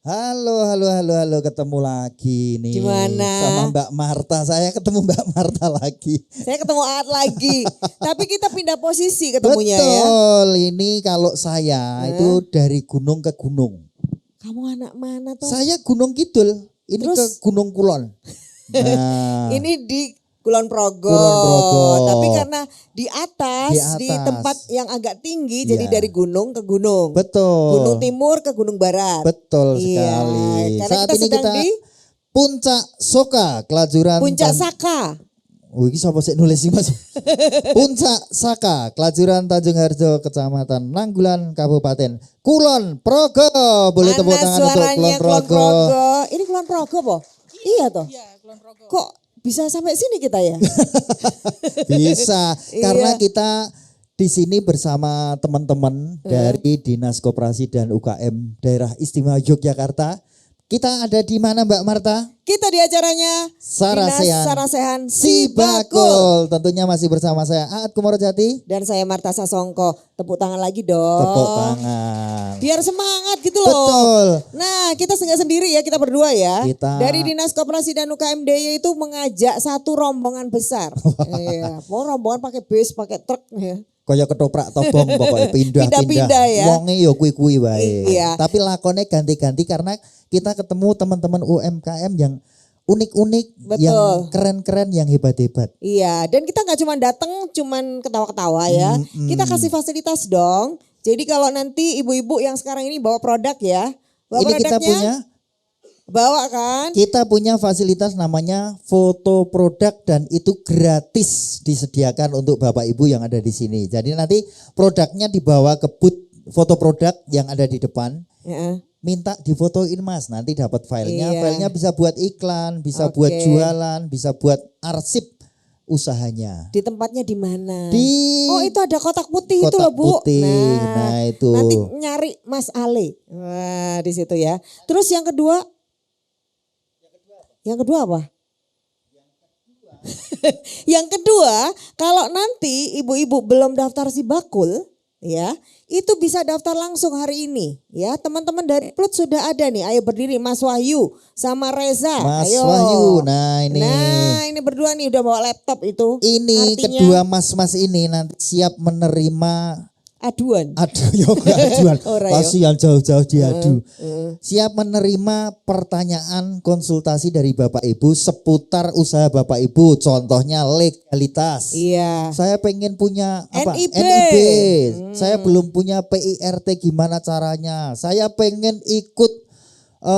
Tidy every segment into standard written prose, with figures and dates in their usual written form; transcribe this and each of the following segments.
Halo, ketemu lagi nih. Gimana? Sama Mbak Marta, saya ketemu Mbak Marta lagi. Saya ketemu Aat lagi. Tapi kita pindah posisi ketemunya ya. Betul, ini kalau saya itu dari gunung ke gunung. Kamu anak mana toh? Saya Gunung Kidul, ini Terus? ke Gunung Kulon. Nah, Ini di Kulon Progo. Kulon Progo. Tapi karena di atas, Di di atas. tempat yang agak tinggi, Iya. jadi dari gunung ke gunung. betul. Gunung Timur ke Gunung Barat. Betul Iya, sekali. karena Saat kita ini sedang kita di Puncak Soka, Kelajuran Puncak Saka. Oh, ini siapa sih nulis sih Mas? Puncak Saka, Kelajuran Tanjung Harjo, Kecamatan Nanggulan, Kabupaten Kulon Progo. Boleh tepuk tangan untuk Kulon Progo. Ini Kulon Progo po? Iya toh? Iya, Kulon Progo. Kok bisa sampai sini kita ya? Bisa, karena Iya. kita di sini bersama teman-teman dari Dinas Koperasi dan UKM Daerah Istimewa Yogyakarta. Kita ada di mana Mbak Marta? Kita di acaranya Sarasehan Dinas Sarasehan Si Bakul. Tentunya masih bersama saya Aat Kumorojati. dan saya Marta Sasongko. Tepuk tangan lagi dong. Tepuk tangan. Biar semangat gitu loh. Betul. Nah, kita nggak sendiri ya, kita berdua ya. Kita- Dari Dinas Koperasi dan UKM DIY itu mengajak satu rombongan besar. Iya, mau rombongan pakai bus, pakai truk ya. Kaya ketoprak tobong pokoknya Pindah-pindah pindah-pindah. ya. Wonge yo kuwi-kuwi wae. Iya. Tapi lakonnya ganti-ganti karena kita ketemu teman-teman UMKM yang unik-unik, Betul. yang keren-keren, yang hebat-hebat. Iya, dan kita nggak cuma datang, cuman ketawa-ketawa ya. Kita kasih fasilitas dong. Jadi kalau nanti ibu-ibu yang sekarang ini bawa produk ya, bawa Ini kita produknya, bawa kan? Kita punya fasilitas namanya foto produk dan itu gratis disediakan untuk Bapak Ibu yang ada di sini. Jadi nanti produknya dibawa ke booth foto produk yang ada di depan. Ya. Minta difotoin Mas, nanti dapat filenya. Iya. Filenya bisa buat iklan, bisa Oke. buat jualan, bisa buat arsip usahanya. Di tempatnya di mana? Di Oh, itu ada kotak putih itu kotak loh, Bu. putih. Nah, itu. Nanti nyari Mas Ale. Wah, di situ ya. Terus yang kedua? Yang kedua apa? Yang kedua, kalau nanti ibu-ibu belum daftar si bakul, ya, itu bisa daftar langsung hari ini, ya. Teman-teman dari Plut sudah ada nih. Ayo berdiri, Mas Wahyu sama Reza. Mas Ayo. Wahyu. Nah, ini. Nah, ini berdua nih udah bawa laptop itu. Ini Artinya kedua mas-mas ini nanti siap menerima aduan. aduh yo gak aduan. Ora, yo. Pasti yang jauh-jauh diadu. Siap menerima pertanyaan konsultasi dari Bapak Ibu seputar usaha Bapak Ibu. Contohnya legalitas. Iya. Saya pengen punya apa? NIB. Saya belum punya PIRT, gimana caranya? Saya pengen ikut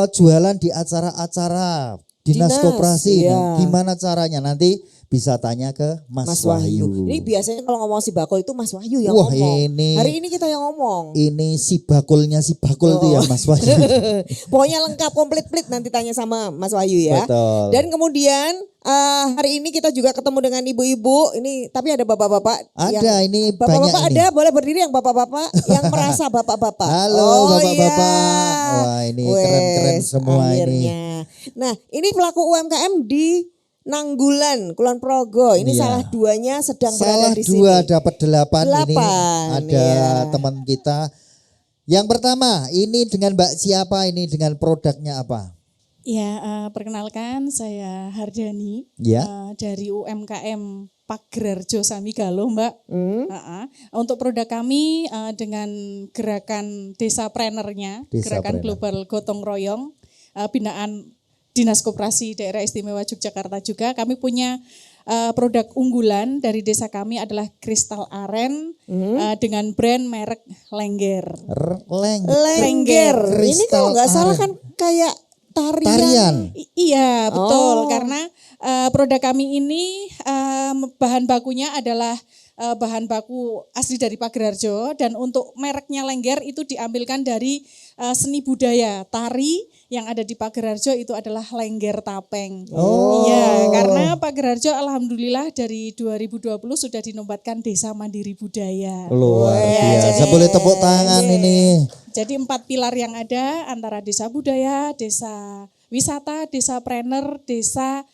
jualan di acara-acara Dinas Dinas, Koperasi. Nah, iya. gimana caranya? Nanti bisa tanya ke Mas Wahyu. Ini biasanya kalau ngomong si bakul itu Mas Wahyu yang Wah, ngomong. ini- Hari ini kita yang ngomong. Ini si bakulnya si bakul tuh ya Mas Wahyu. Pokoknya lengkap komplit nanti tanya sama Mas Wahyu ya. Betul. Dan kemudian hari ini kita juga ketemu dengan ibu-ibu. Ini tapi ada bapak-bapak. Ada, ini bapak-bapak banyak ini. ada, boleh berdiri yang bapak-bapak yang merasa bapak-bapak. Halo, Oh, bapak-bapak. iya. Wah, ini keren-keren Wes, semua ini. akhirnya. Nah, ini pelaku UMKM di Nanggulan, Kulon Progo. Ini Iya. salah duanya sedang Salah berada di dua sini. dapat 8 ini. Delapan, Ada iya. teman kita. Yang pertama, ini dengan Mbak siapa ini dengan produknya apa? Ya, perkenalkan saya Hardani Ya. dari UMKM Pagerarjo Samigalo, Mbak. Hmm. Untuk produk kami dengan gerakan Desa Prenernya, Desa gerakan Prener. global gotong royong, binaan Dinas Koperasi Daerah Istimewa Yogyakarta juga. Kami punya produk unggulan dari desa kami adalah Kristal Aren dengan brand merek Lengger. Lengger. Ini kalau nggak salah Aren. kan kayak tarian. Tarian. Iya betul Oh. karena produk kami ini bahan bakunya adalah bahan baku asli dari Pagerarjo dan untuk mereknya Lengger itu diambilkan dari seni budaya tari yang ada di Pagerarjo itu adalah Lengger Tapeng. Oh. Iya, karena Pagerarjo alhamdulillah dari 2020 sudah dinobatkan Desa Mandiri Budaya. Luar Ya, biasa. jadi- Boleh tepuk tangan ini. Jadi 4 pilar yang ada antara desa budaya, desa wisata, desa prener, desa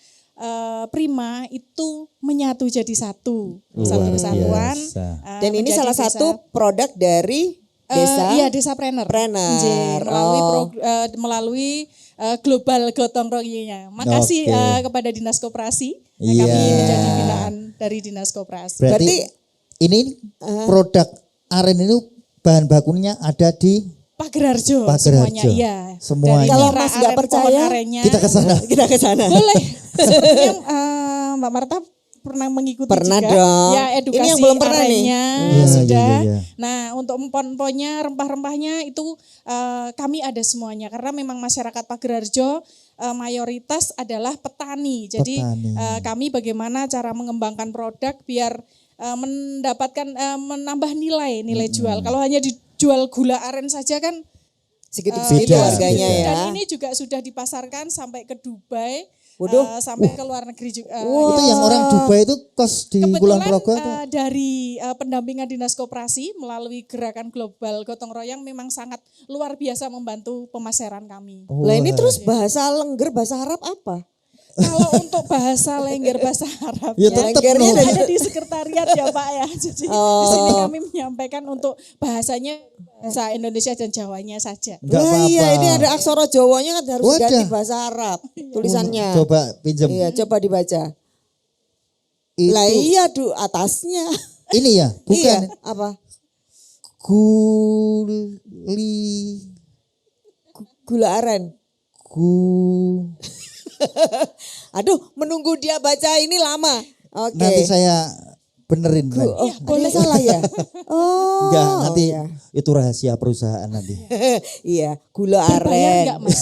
prima itu menyatu jadi satu Luar kesatuan. biasa. Dan ini menjadi salah desa- satu produk dari Desa Desa Planner. Planner. Nggih, melalui global gotong royongnya. Makasih Oke. kepada Dinas Koperasi. Iya. Kami menjadi binaan dari Dinas Koperasi. Berarti ini produk aren itu bahan bakunya ada di Pagerarjo Pagerharjo. semuanya. Iya. Semuanya. Dari Kalau kira Mas nggak aren, percaya, pohon arennya. kita ke sana. kita ke sana. Boleh. Sepertinya Mbak Marta pernah mengikuti Pernah juga. dong. Ya, edukasi Ini yang belum pernah nih. arennya Iya, sudah. iya, iya. Nah, untuk empon-emponnya, rempah-rempahnya itu kami ada semuanya karena memang masyarakat Pagerharjo mayoritas adalah petani. Jadi Petani. kami bagaimana cara mengembangkan produk biar mendapatkan menambah nilai jual. Kalau hanya dijual gula aren saja kan Segitu-segitu Beda, harganya beda. ya. dan ini juga sudah dipasarkan sampai ke Dubai, Waduh. sampai ke luar negeri juga. Itu yang orang Dubai itu kos di Kulon Kebetulan Progo itu. dari pendampingan Dinas Koperasi melalui gerakan global gotong royong memang sangat luar biasa membantu pemasaran kami. Lah ini terus bahasa Lengger, bahasa Arab apa? Kalau untuk bahasa Lengger bahasa Arab Ya tetep Lenggernya loh. ada di sekretariat ya Pak ya. Jadi di sini kami menyampaikan untuk bahasanya bahasa Indonesia dan Jawanya saja. Enggak Lah apa-apa. iya, ini ada aksara Jawanya kan harus Wadah. ganti bahasa Arab tulisannya. Coba pinjam. Iya, coba dibaca. Itu Lah iya atasnya. ini ya, bukan Iya, apa? guli Gula aren. gu Aduh, menunggu dia baca ini lama. Oke. nanti saya benerin lagi. Oh, boleh salah ya? Oh. Enggak, nanti iya. itu rahasia perusahaan nanti. Iya, gula Berbayar aren. enggak Mas?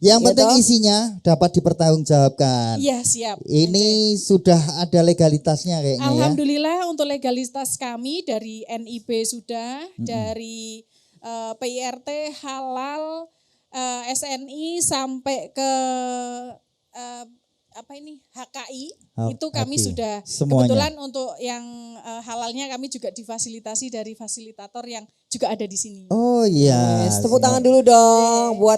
Yang Iya penting toh? isinya dapat dipertanggungjawabkan. Iya siap. Ini sudah ada legalitasnya kayaknya ya. Alhamdulillah untuk legalitas kami dari NIB sudah, dari PIRT halal, SNI sampai ke HKI, itu kami HKI. sudah. Semuanya. Kebetulan untuk yang halalnya kami juga difasilitasi dari fasilitator yang juga ada di sini. Oh iya. Yes, tepuk tangan dulu dong buat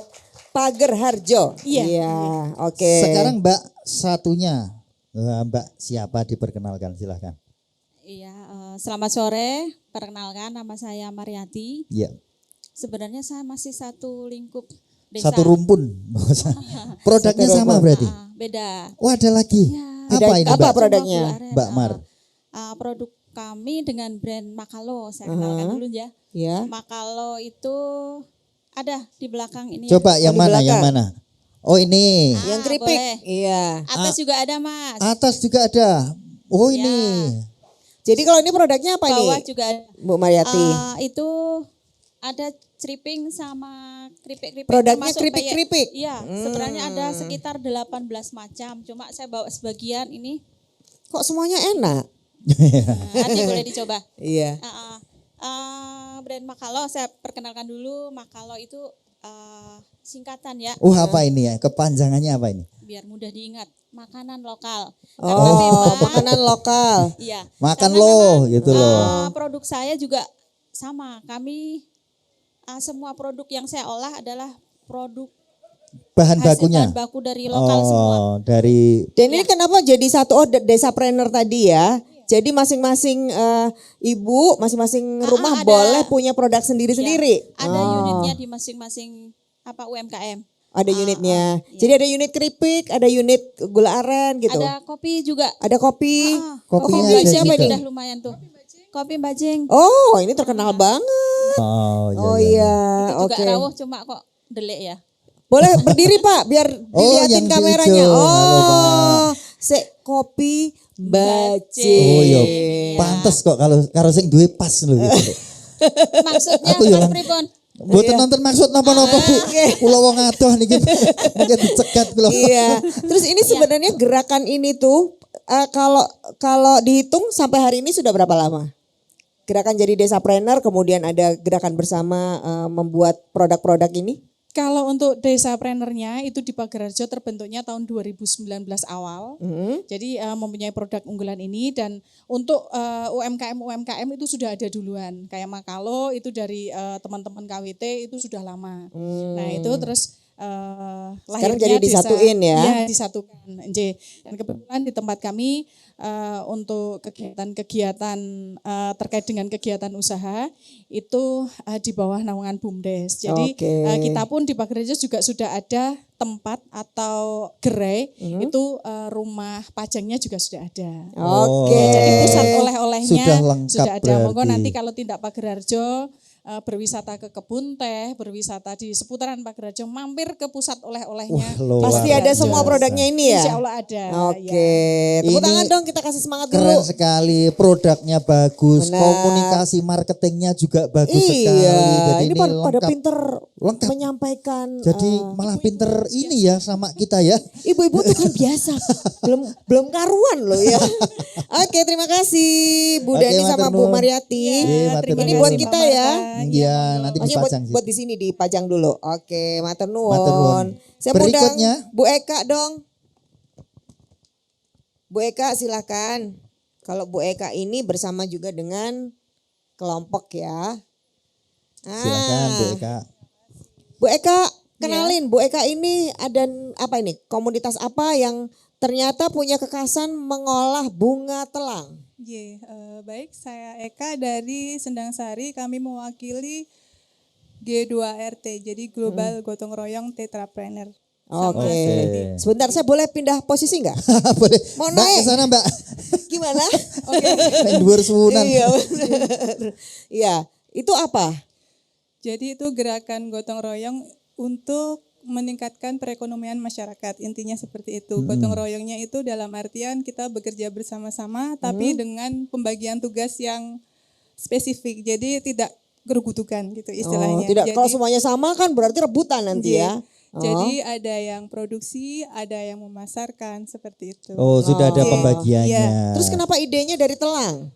Pagerharjo. Iya. Iya, oke. Sekarang Mbak satunya. Mbak siapa diperkenalkan silahkan. Iya, selamat sore. Perkenalkan, nama saya Mariati. Iya. Sebenarnya saya masih satu lingkup desa. Satu rumpun. Produknya Satu sama rumpun. berarti. Beda. Oh ada lagi. Ya. Apa ini Apa Mbak? produknya? Cuma gula aren. Mbak Mar. Produk kami dengan brand Makalo. Saya kenalkan dulu ya. Ya. Makalo itu ada di belakang ini. Coba yang di mana? belakang. Yang mana? Oh ini. Yang keripik. Boleh. Iya. Atas juga ada Mas. Atas juga ada. Oh ini. Jadi kalau ini produknya apa Bawah nih? juga ada. Bu Mariati. Itu ada stripping sama keripik-keripik. Produknya termasuk keripik-keripik? Iya, sebenarnya ada sekitar 18 macam. Cuma saya bawa sebagian ini. Kok semuanya enak? Nanti boleh dicoba. Iya. Brand Makalo saya perkenalkan dulu. Makalo itu singkatan ya, Apa ini ya? Kepanjangannya apa ini? biar mudah diingat. Makanan lokal. Oh, makanan lokal. Iya. Makan karena loh memang, gitu loh. produk saya juga sama. Kami semua produk yang saya olah adalah produk Bahan hasil bakunya. bahan baku dari lokal semua. Dari Dan ini kenapa jadi satu desa planner tadi ya? Jadi masing-masing ibu, masing-masing rumah ada. boleh punya produk sendiri-sendiri. Iya. Ada unitnya di masing-masing UMKM. Ada unitnya. iya. Jadi ada unit keripik, ada unit gula aren gitu. Ada kopi juga. Ada kopi. Kopinya kopi ada siapa juga. ini? Udah lumayan tuh. Kopi bajing. Oh, ini terkenal banget. Oh iya, Itu juga oke. rawuh cuma kok delik ya. Boleh berdiri Pak, biar dilihatin yang di kameranya. ujung. Halo, Oh, kopi bajing. Oh iya, pantes kok kalau sing duwe pas lho gitu. Maksudnya Aku ya Mas lang- Pripun? Mboten nonton maksud napa-napa Bu. Kula wong adoh niki mungkin dicegat kula. Iya. Terus ini sebenarnya gerakan ini tuh kalau dihitung sampai hari ini sudah berapa lama? Gerakan jadi desapreneur, kemudian ada gerakan bersama membuat produk-produk ini. Kalau untuk Desaprenernya itu di Pagerharjo terbentuknya tahun 2019 awal. Jadi mempunyai produk unggulan ini dan untuk UMKM itu sudah ada duluan. Kayak Makalo itu dari teman-teman KWT itu sudah lama. Nah itu terus Sekarang lahirnya jadi disatuin ya? Iya, disatukan. Nggih. Dan kebetulan di tempat kami untuk kegiatan-kegiatan terkait dengan kegiatan usaha itu di bawah naungan BUMDes. Jadi Oke. kita pun di Pagerjo juga sudah ada tempat atau gerai itu rumah pajangnya juga sudah ada. Oke. Jadi pusat oleh-olehnya Sudah lengkap sudah ada. Monggo berarti. nanti kalau tidak Pagerjo berwisata ke kebun teh, berwisata di seputaran Pagerjo, mampir ke pusat oleh-olehnya. Wah, luar Pasti ada Pagerjo. semua produknya ini ya? Insya Allah ada. Oke. ya. Tepuk Ini tangan dong, kita kasih semangat dulu. Keren sekali, produknya bagus, Benar. komunikasi marketingnya juga bagus sekali. Iya, Jadi ini pada lengkap. pinter Lengkap. menyampaikan. Jadi malah pinter ini ya sama kita ya. Ibu-ibu tuh kan biasa, belum karuan loh ya. Oke, terima kasih Bu Oke, Dani sama Bu matur nuwun. Mariati. Iya, matur Ini nuwun. buat kita ya. Iya, nanti Maksudnya dipajang sih. buat di sini dipajang dulu. Oke, matur Matur nuwun. nuwun. Saya undang Berikutnya. Bu Eka dong. Bu Eka silakan. Kalau Bu Eka ini bersama juga dengan kelompok ya. Silakan Bu Eka. Bu Eka, kenalin Bu Eka ini ada apa ini? Komunitas apa yang ternyata punya kekhasan mengolah bunga telang? Baik, saya Eka dari Sendang Sari. Kami mewakili G2RT, jadi Global Gotong Royong Tetrapreneur. Oke. Oke. Sebentar, saya boleh pindah posisi nggak? Boleh. Mau Mbak naik? ke sana Mbak. Gimana? Main dhuwur suwunan. Iya benar. Iya, itu apa? Jadi itu gerakan gotong royong untuk meningkatkan perekonomian masyarakat. Intinya seperti itu. Gotong royongnya itu dalam artian kita bekerja bersama-sama, tapi dengan pembagian tugas yang spesifik. Jadi tidak gergutukan gitu istilahnya. Oh, tidak, Jadi, kalau semuanya sama kan berarti rebutan nanti Iya. ya. Oh. Jadi ada yang produksi, ada yang memasarkan seperti itu. Oh, sudah ada Oh. pembagiannya. Iya. Terus kenapa idenya dari telang?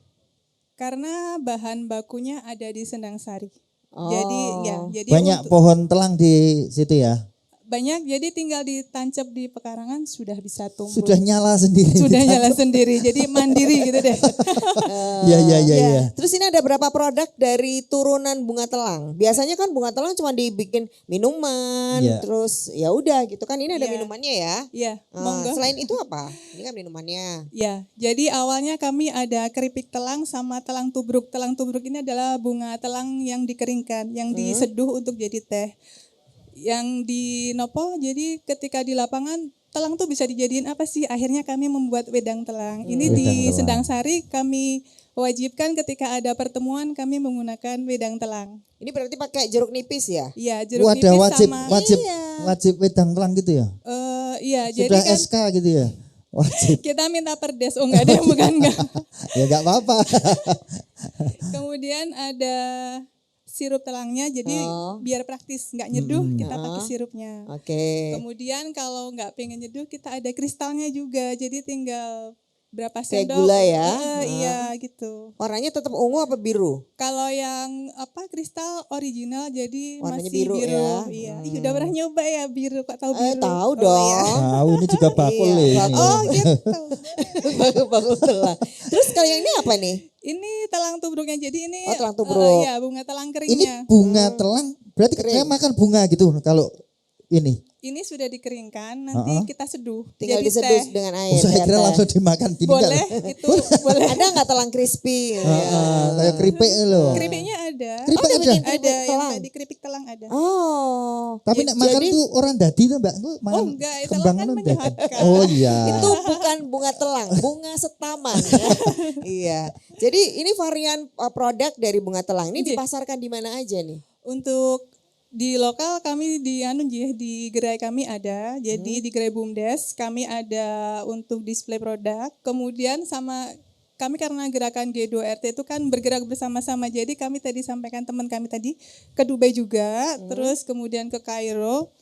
Karena bahan bakunya ada di Sendang Sari. Oh. Jadi Banyak untuk- pohon telang di situ ya. banyak, jadi tinggal ditancap di pekarangan sudah bisa tumbuh. Sudah nyala sendiri. Sudah nyala sendiri, jadi mandiri gitu deh. Iya, iya, iya, iya. Terus ini ada berapa produk dari turunan bunga telang? Biasanya kan bunga telang cuma dibikin minuman, Iya. terus ya udah gitu kan. Ini ada Iya. minumannya ya. Iya, Ah, monggo. selain itu apa? Ini kan minumannya. Ya, jadi awalnya kami ada keripik telang sama telang tubruk. Telang tubruk ini adalah bunga telang yang dikeringkan, yang diseduh untuk jadi teh. Yang di Nopo, jadi ketika di lapangan telang tuh bisa dijadiin apa sih? Akhirnya kami membuat wedang telang. Ini Wedang di telang. Sendang Sari kami wajibkan ketika ada pertemuan kami menggunakan wedang telang. Ini berarti pakai jeruk nipis ya? Iya, jeruk Wadah nipis wajib sama wajib wedang telang gitu ya. iya, jadi Sudah kan SK gitu ya. Wajib. kita minta perdes. Oh, enggak ada yang bukan enggak. Ya enggak apa-apa. Kemudian ada sirup telangnya, jadi Oh. biar praktis, nggak nyeduh kita pakai sirupnya. Oke. Kemudian kalau nggak pengen nyeduh kita ada kristalnya juga, jadi tinggal berapa Kayak sendok. gula ya? Iya gitu. Warnanya tetap ungu apa biru? Kalau yang apa kristal original jadi Warnanya masih biru biru. ya? Iya. Ih, udah pernah nyoba ya biru, kok tahu biru? Tahu Oh, dong. iya. Tahu ini juga bakul Iya, nih. bakul. Oh gitu. Bakul telang. Terus kalau yang ini apa nih? Ini telang tubruknya, jadi ini Oh, telang tubruk. iya, bunga telang Ini keringnya. bunga telang berarti kayak makan bunga gitu kalau ini. Ini sudah dikeringkan, nanti kita seduh. Tinggal jadi diseduh teh. dengan Oh, air. saya kira biar teh. langsung dimakan gini Boleh, itu boleh. Ada nggak telang crispy? kayak keripik loh. Keripiknya ada. Keripik udah ada. bikin Ada keripik yang telang. tadi keripik telang ada. Oh. Tapi nek makan tuh orang dadi tuh Mbak. Tuh makan enggak, itu kembang kan tuh dadi. menyehatkan. Oh iya. Itu bukan bunga telang, bunga setaman. Iya. Jadi ini varian produk dari bunga telang. Ini Iya. dipasarkan di mana aja nih? Untuk di lokal kami di gerai kami ada. Jadi di gerai BUMDes kami ada untuk display produk. Kemudian sama kami karena gerakan G2RT itu kan bergerak bersama-sama. Jadi kami tadi sampaikan teman kami tadi ke Dubai juga, terus kemudian ke Kairo.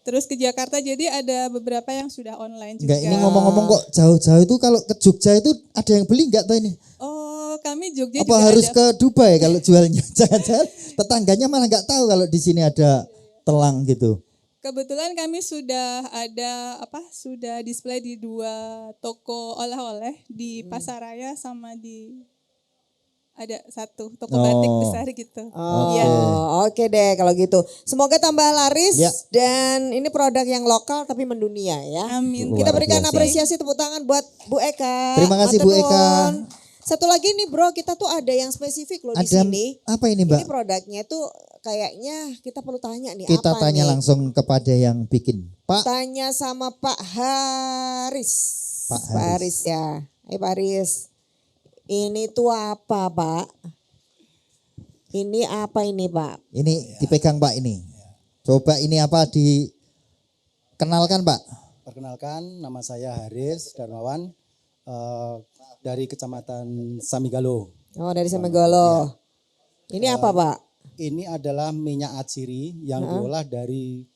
Terus ke Jakarta, jadi ada beberapa yang sudah online juga. Enggak, ini ngomong-ngomong kok jauh-jauh itu kalau ke Jogja itu ada yang beli enggak tuh ini? Oh, kami Jogja Apa juga harus ada. ke Dubai kalau jualnya? Jangan-jangan tetangganya malah enggak tahu kalau di sini ada telang gitu. Kebetulan kami sudah ada sudah display di 2 toko oleh-oleh di Pasaraya sama di ada satu toko batik Oh. besar gitu. Oh, Iya. oke deh kalau gitu. Semoga tambah laris Ya. dan ini produk yang lokal tapi mendunia ya. Amin. Kita Luar berikan biasa. apresiasi tepuk tangan buat Bu Eka. Terima kasih, Bu Matur Eka. nuwun. Satu lagi nih bro, kita tuh ada yang spesifik loh di Ada sini. apa ini Mbak? Ini produknya tuh kayaknya kita perlu tanya nih Kita apa tanya nih? langsung kepada yang bikin. Pak, Tanya sama Pak Haris. Pak Haris ya. Pak Haris. Ini tuh apa Pak? Ini apa ini Pak? ini dipegang Pak ini. Coba ini apa dikenalkan Pak? Perkenalkan, nama saya Haris Darmawan dari Kecamatan Samigalo. Oh dari Semegolo. Ini apa Pak? Ini adalah minyak atsiri yang diolah dari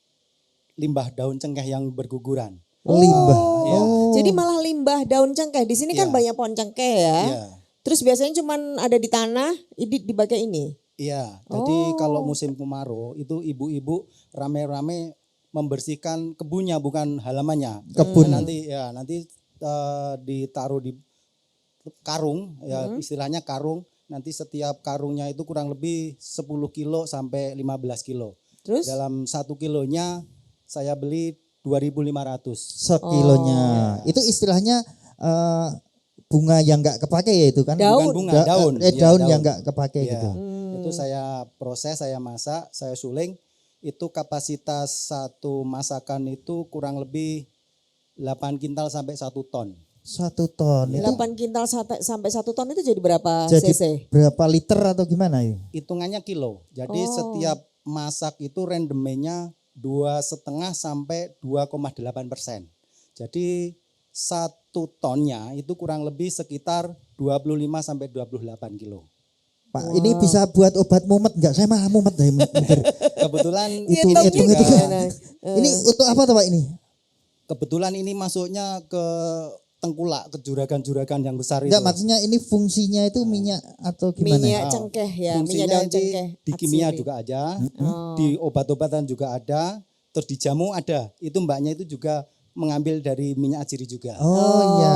limbah daun cengkeh yang berguguran. Limbah. Iya. Jadi malah limbah daun cengkeh. Di sini kan Iya. banyak pohon cengkeh ya. Iya. Terus biasanya cuman ada di tanah, ini dipakai ini. Iya, jadi kalau musim kemarau itu ibu-ibu rame-rame membersihkan kebunnya bukan halamannya. Kebun. Nanti ditaruh di karung ya istilahnya karung. Nanti setiap karungnya itu kurang lebih 10 kilo sampai 15 kilo. Terus? Dalam 1 kilonya saya beli 2.500. Sekilonya. Itu istilahnya bunga yang enggak kepake ya itu kan? Daun. Bukan bunga, daun. Daun Iya, daun. yang enggak kepake Iya. gitu. Itu saya proses, saya masak, saya suling. Itu kapasitas satu masakan itu kurang lebih 8 kintal sampai 1 ton. 1 ton itu 8 kintal sampai 1 ton itu jadi berapa jadi cc? berapa liter atau gimana ini? Hitungannya kilo. Jadi setiap masak itu rendemennya 2,5 sampai 2,8%. Jadi 1 tonnya itu kurang lebih sekitar 25 sampai 28 kilo. Pak, ini bisa buat obat mumet enggak? Saya malah mumet deh mikir. Kebetulan Itu Ngitungnya itu. gimana? Ini untuk apa tuh Pak ini? kebetulan ini masuknya ke tengkulak, ke juragan-juragan yang besar itu. Enggak, maksudnya ini fungsinya itu minyak atau gimana? Minyak cengkeh ya, minyak Fungsinya daun ini cengkeh. di kimia atsiri. juga ada, di obat-obatan juga ada, terus di jamu ada. Itu mbaknya itu juga mengambil dari minyak atsiri juga. Oh iya.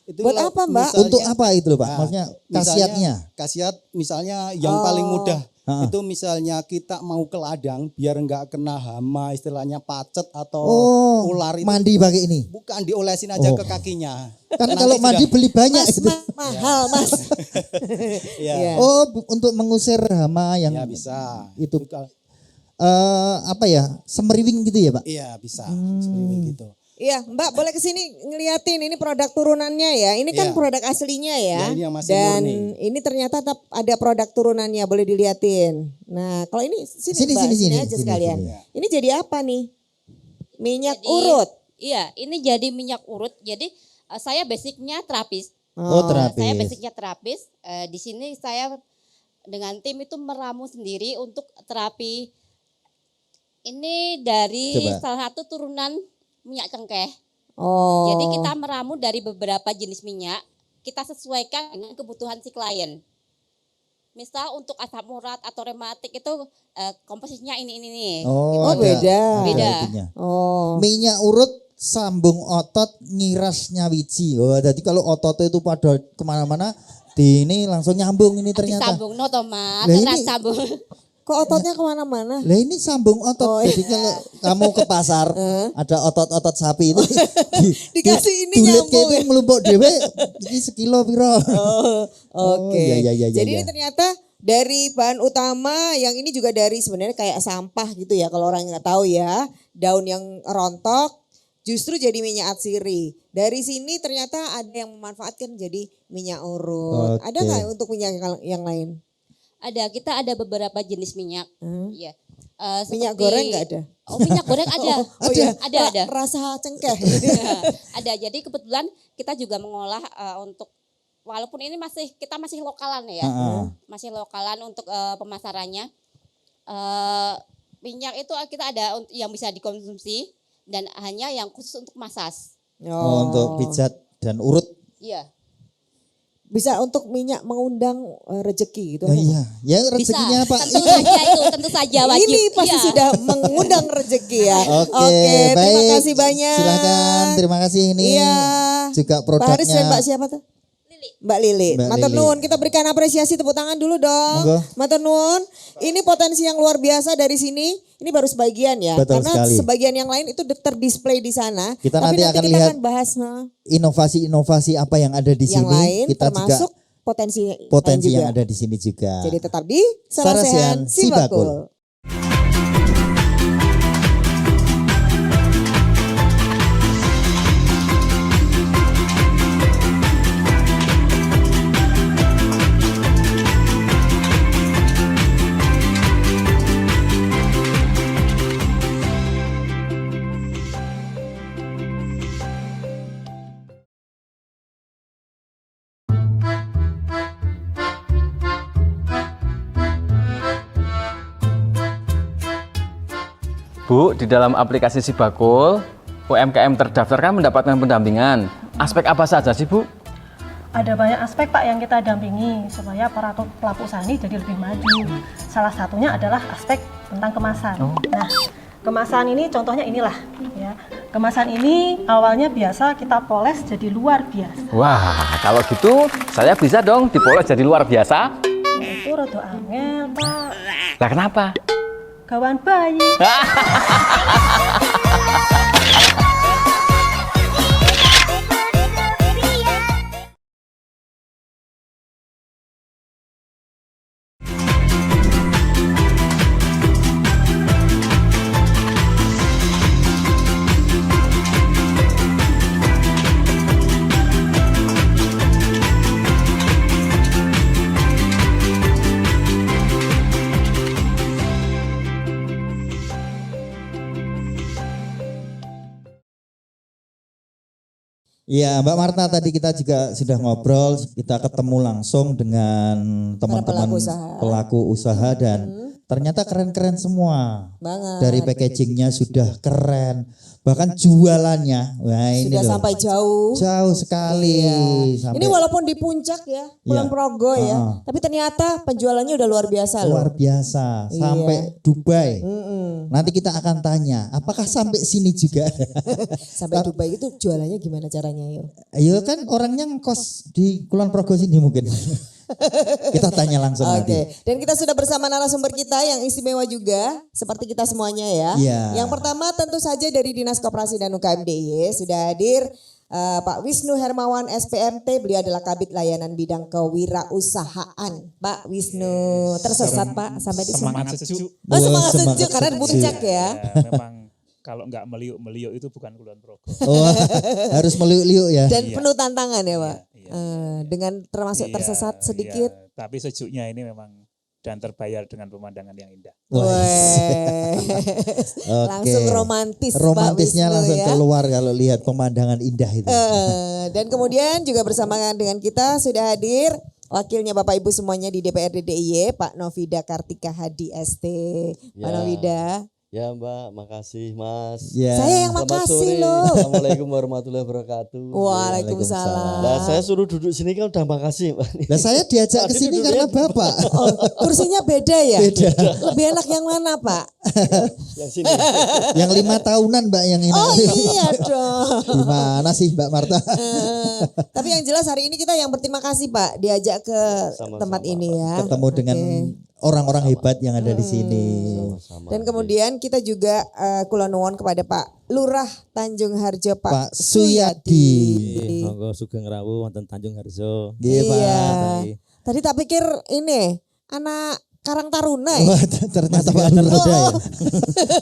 Itu Buat kalau apa, Mbak? misalnya- Untuk apa itu loh Pak? Nah, Maksudnya misalnya khasiatnya? Khasiat misalnya yang paling mudah Ha-ha. itu misalnya kita mau ke ladang biar enggak kena hama istilahnya pacet atau Oh, ular itu mandi pakai ini. bukan diolesin aja Oh. ke kakinya. Kan Nanti kalau mandi sudah- beli banyak Mas, gitu. mahal Mas. ya, Iya. Oh, untuk mengusir hama yang ya bisa. itu. kalau- apa ya? Semeriwing gitu ya, Pak? Iya bisa seperti gitu. Iya, Mbak boleh kesini ngeliatin ini produk turunannya ya. Ini kan Iya. produk aslinya ya. Ya, ini yang masih Dan murni. ini ternyata tetap ada produk turunannya, boleh diliatin. Nah, kalau ini sini, Mbak, sini aja sini, sekalian. sini. Ini jadi apa nih? Minyak Jadi, urut. Iya, ini jadi minyak urut. Jadi saya basicnya terapis. Oh, terapis. Saya basicnya terapis. Di sini saya dengan tim itu meramu sendiri untuk terapi. Ini dari Coba. salah satu turunan minyak cengkeh. Oh. Jadi kita meramu dari beberapa jenis minyak. Kita sesuaikan dengan kebutuhan si klien. Misal untuk asam urat atau rematik itu komposisinya ini nih. Oh, Oh, beda. Beda. itunya. Oh. Minyak urut sambung otot ngirasnya wiji. Oh, jadi kalau ototnya itu pada kemana-mana, di ini langsung nyambung ini ternyata. Disambung no tomat, Lah ini- keras sambung. Kok ototnya kemana-mana? Lah ini sambung otot. Oh, Jadi kalau kamu ke pasar ada otot-otot sapi itu Dikasih ini dulit nyambung itu ya? melumpuk dhewe iki sekilo piro. Oh, oke. iya, iya, iya, Jadi iya. ini ternyata dari bahan utama yang ini juga dari sebenarnya kayak sampah gitu ya kalau orang nggak tahu ya. Daun yang rontok justru jadi minyak atsiri. Dari sini ternyata ada yang memanfaatkan jadi minyak urut. Oke. Ada nggak untuk minyak yang lain? Ada, kita ada beberapa jenis minyak. Iya. Minyak Seperti- goreng nggak ada? Oh, minyak goreng ada. Oh iya, Ada. Rasa cengkeh. Ada. Jadi kebetulan kita juga mengolah untuk walaupun ini kita masih lokalan ya. Masih lokalan untuk pemasarannya. Minyak itu kita ada yang bisa dikonsumsi dan hanya yang khusus untuk masas. Oh, untuk pijat dan urut. Iya. Bisa untuk minyak mengundang rezeki gitu. Oh iya, ya Bisa. rezekinya Pak. Tentu saja itu, tentu saja wajib. Ini pasti Iya. sudah mengundang rezeki ya. Oke, terima baik. kasih banyak. Silakan, terima kasih ini. Iya. Juga Pak Haris dan produknya. Mbak siapa tuh? Mbak Lili. Mbak Matur Lili. nuwun, kita berikan apresiasi tepuk tangan dulu dong. Monggo. Matur nuwun. Ini potensi yang luar biasa dari sini. Ini baru sebagian ya. Betul Karena sekali. sebagian yang lain itu terdisplay di sana. Kita Tapi nanti akan kita lihat akan bahas Inovasi-inovasi apa yang ada di yang sini. lain Kita termasuk juga lain potensi juga. yang ada di sini juga. Jadi tetap di Sarasehan Sarasehan Sibakul. Sibakul. Bu, di dalam aplikasi Sibakul, UMKM terdaftar kan mendapatkan pendampingan. Aspek apa saja sih, Bu? Ada banyak aspek Pak yang kita dampingi supaya para pelaku usaha ini jadi lebih maju. Salah satunya adalah aspek tentang kemasan. Nah, kemasan ini contohnya inilah ya. Kemasan ini awalnya biasa kita poles jadi luar biasa. Wah, kalau gitu saya bisa dong dipoles jadi luar biasa. Nah, itu rada angel, Pak. Lah kenapa? Gawan bayi. Iya, Mbak Marta tadi kita juga sudah ngobrol, kita ketemu langsung dengan teman-teman pelaku usaha. pelaku usaha dan ternyata keren-keren semua. Banget. Dari packagingnya sudah keren, bahkan jualannya, wah ini Sudah loh, sampai jauh. jauh sekali. Iya. Sampai Ini walaupun di puncak ya, Kulon Iya. Progo ya, Heeh. tapi ternyata penjualannya udah luar biasa loh. luar biasa Iya. sampai Dubai. Mm-mm. Nanti kita akan tanya, apakah sampai sini juga? Sampai Dubai itu jualannya gimana caranya yuk? Ayo kan orangnya ngekos di Kulon Progo sini mungkin. Kita tanya langsung Oke, nanti. dan kita sudah bersama narasumber kita yang istimewa juga, seperti kita semuanya ya. Iya. Yang pertama tentu saja dari Dinas Koperasi dan UKM DIY sudah hadir Pak Wisnu Hermawan SPMT, beliau adalah Kabid Layanan Bidang Kewirausahaan. Pak Wisnu, tersesat Pak sampai di sini. Semangat sejuk. Oh, semangat Semangat sejuk karena di puncak ya. Ya, memang kalau nggak meliuk-meliuk itu bukan Kulon Progo. Oh, harus meliuk-liuk ya. Dan Iya. penuh tantangan ya Pak. Iya, Dengan termasuk Iya, tersesat iya, sedikit. tapi sejuknya ini memang dan terbayar dengan pemandangan yang indah. Weh. Oke. Langsung romantis Pak Romantisnya Wisnu langsung ya. keluar kalau lihat pemandangan indah itu. Dan kemudian juga bersama dengan kita sudah hadir wakilnya Bapak Ibu semuanya di DPRD DIY, Pak Novida Kartika Hadi ST. Pak Ya. Novida. Ya Mbak, makasih Mas. Ya. Saya yang Selamat makasih sore. loh. Assalamualaikum warahmatullahi wabarakatuh. Waalaikumsalam. Nah, saya suruh duduk sini kan udah makasih Mbak. Nah, saya diajak ke sini karena Bapak. Oh, kursinya beda ya? Beda. Lebih enak yang mana Pak? Yang sini. Yang 5 tahunan Mbak yang ini. Oh iya dong. Gimana sih Mbak Marta? Tapi yang jelas hari ini kita yang berterima kasih Pak diajak ke Sama-sama, tempat ini ya. Ketemu dengan orang-orang hebat yang ada di sini. Sama-sama. Dan kemudian kita juga kula nuwun kepada Pak Lurah Tanjung Harjo Pak Pak Suyadi. Monggo sugeng rawuh wonten Tanjung Harjo. Nggih, Pak. Iya. Tadi tak pikir ini anak Karang Taruna ya. Wah, ternyata Pak Lurah ya.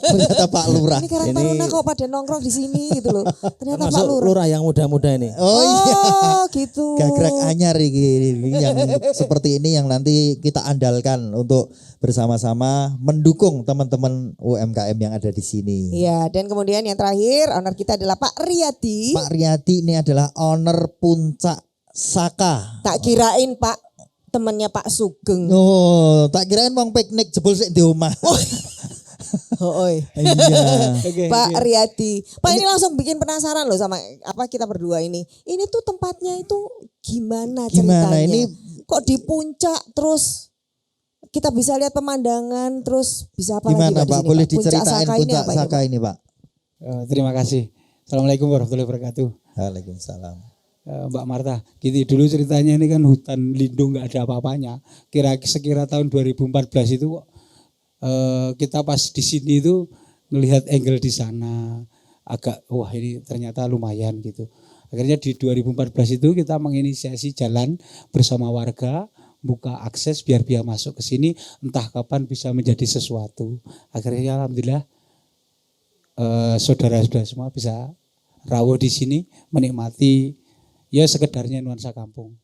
Ternyata Pak Lurah. Ini Karang Taruna kok pada nongkrong di sini gitu loh. Ternyata Pak Termasuk Lurah. lurah yang muda-muda ini. Oh iya. Oh gitu. Gagrak anyar ini yang seperti ini yang nanti kita andalkan untuk bersama-sama mendukung teman-teman UMKM yang ada di sini. Iya, dan kemudian yang terakhir owner kita adalah Pak Riyadi. Pak Riyadi ini adalah owner Puncak Saka. Tak kirain Pak temannya Pak Sugeng. Oh, tak kirain mau piknik jebol sik di omah. Oh, oi. Iya. Pak Riyadi. Pak ini langsung bikin penasaran loh sama apa kita berdua ini. Ini tuh tempatnya itu gimana ceritanya? Gimana ini? Kok di puncak terus kita bisa lihat pemandangan terus bisa apa Gimana lagi Pak, di Pak? sini, Boleh Pak? Puncak diceritain Saka ini Puncak apa ini, Saka Pak? ini Pak? Terima kasih. Assalamualaikum warahmatullahi wabarakatuh. Waalaikumsalam. Mbak Marta, gini dulu ceritanya ini kan hutan lindung nggak ada apa-apanya. Sekira tahun 2014 itu kita pas di sini itu melihat angle di sana agak wah ini ternyata lumayan gitu. Akhirnya di 2014 itu kita menginisiasi jalan bersama warga, buka akses biar masuk ke sini, entah kapan bisa menjadi sesuatu. Akhirnya alhamdulillah saudara-saudara semua bisa rawuh di sini menikmati ya sekedarnya nuansa kampung.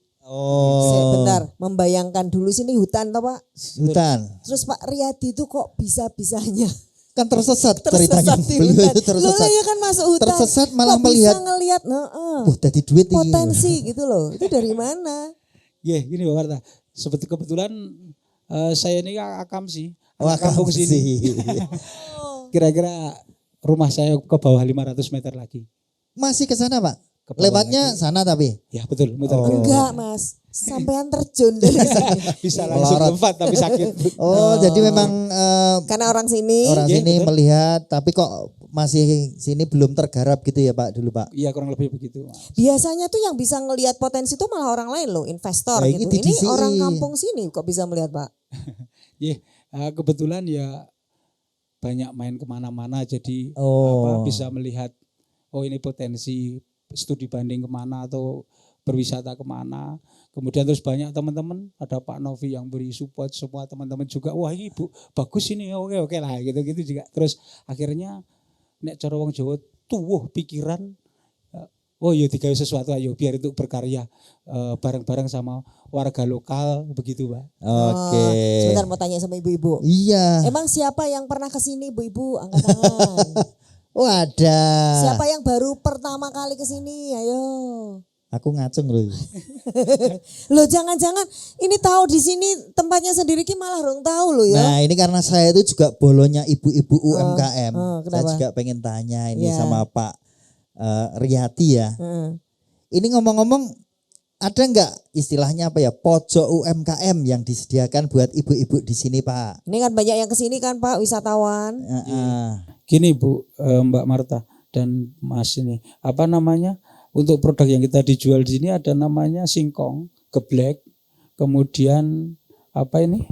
Bentar, membayangkan dulu sini hutan toh Pak? Hutan. Terus Pak Riyadi itu kok bisa-bisanya Kan tersesat ceritanya. di Beliau hutan. itu tersesat. Loh, ya kan masuk hutan. Tersesat malah kok melihat. bisa ngelihat Jadi duit ini. potensi gitu loh. Itu dari mana? Gini Mbak Marta, kebetulan saya ini akam sih, Oh, anak kampung sih. sini. Kira-kira rumah saya ke bawah 500 meter lagi. Masih ke sana Pak? Ke bawah Lewatnya lagi. sana tapi? Ya betul, muter. Enggak Mas, sampean terjun dari sini. Bisa langsung Melorot. lompat tapi sakit. Jadi memang Karena orang sini. orang Iya, sini betul. melihat, tapi kok masih sini belum tergarap gitu ya Pak dulu Pak? Iya kurang lebih begitu. Biasanya tuh yang bisa ngelihat potensi itu malah orang lain loh, investor Ya, gitu. ini Ini DCI. orang kampung sini kok bisa melihat Pak. Kebetulan ya banyak main kemana-mana jadi Oh. bisa melihat oh ini potensi studi banding kemana atau berwisata kemana. Kemudian terus banyak teman-teman, ada Pak Novi yang beri support, semua teman-teman juga wah ini Bu bagus ini oke lah gitu juga. Terus akhirnya nek cara wong Jawa tuwuh pikiran oh ya digawe sesuatu ayo biar itu berkarya bareng-bareng sama warga lokal begitu Pak. Oke. Sebentar mau tanya sama ibu-ibu. Iya. Emang siapa yang pernah kesini ibu-ibu? Angkat tangan. Oh ada. Siapa yang baru pertama kali kesini? Ayo. Aku ngacung loh. Loh jangan-jangan ini tahu di sini tempatnya sendiri ki malah rong tahu loh ya. Nah ini karena saya itu juga bolonya ibu-ibu UMKM. Saya kenapa? juga pengen tanya ini Ya. sama Pak Riyati ya. Heeh. Ini ngomong-ngomong ada nggak istilahnya apa ya pojok UMKM yang disediakan buat ibu-ibu di sini Pak? Ini kan banyak yang kesini kan Pak wisatawan. Gini Bu Mbak Marta dan Mas ini apa namanya untuk produk yang kita dijual di sini ada namanya singkong, geblek, kemudian apa ini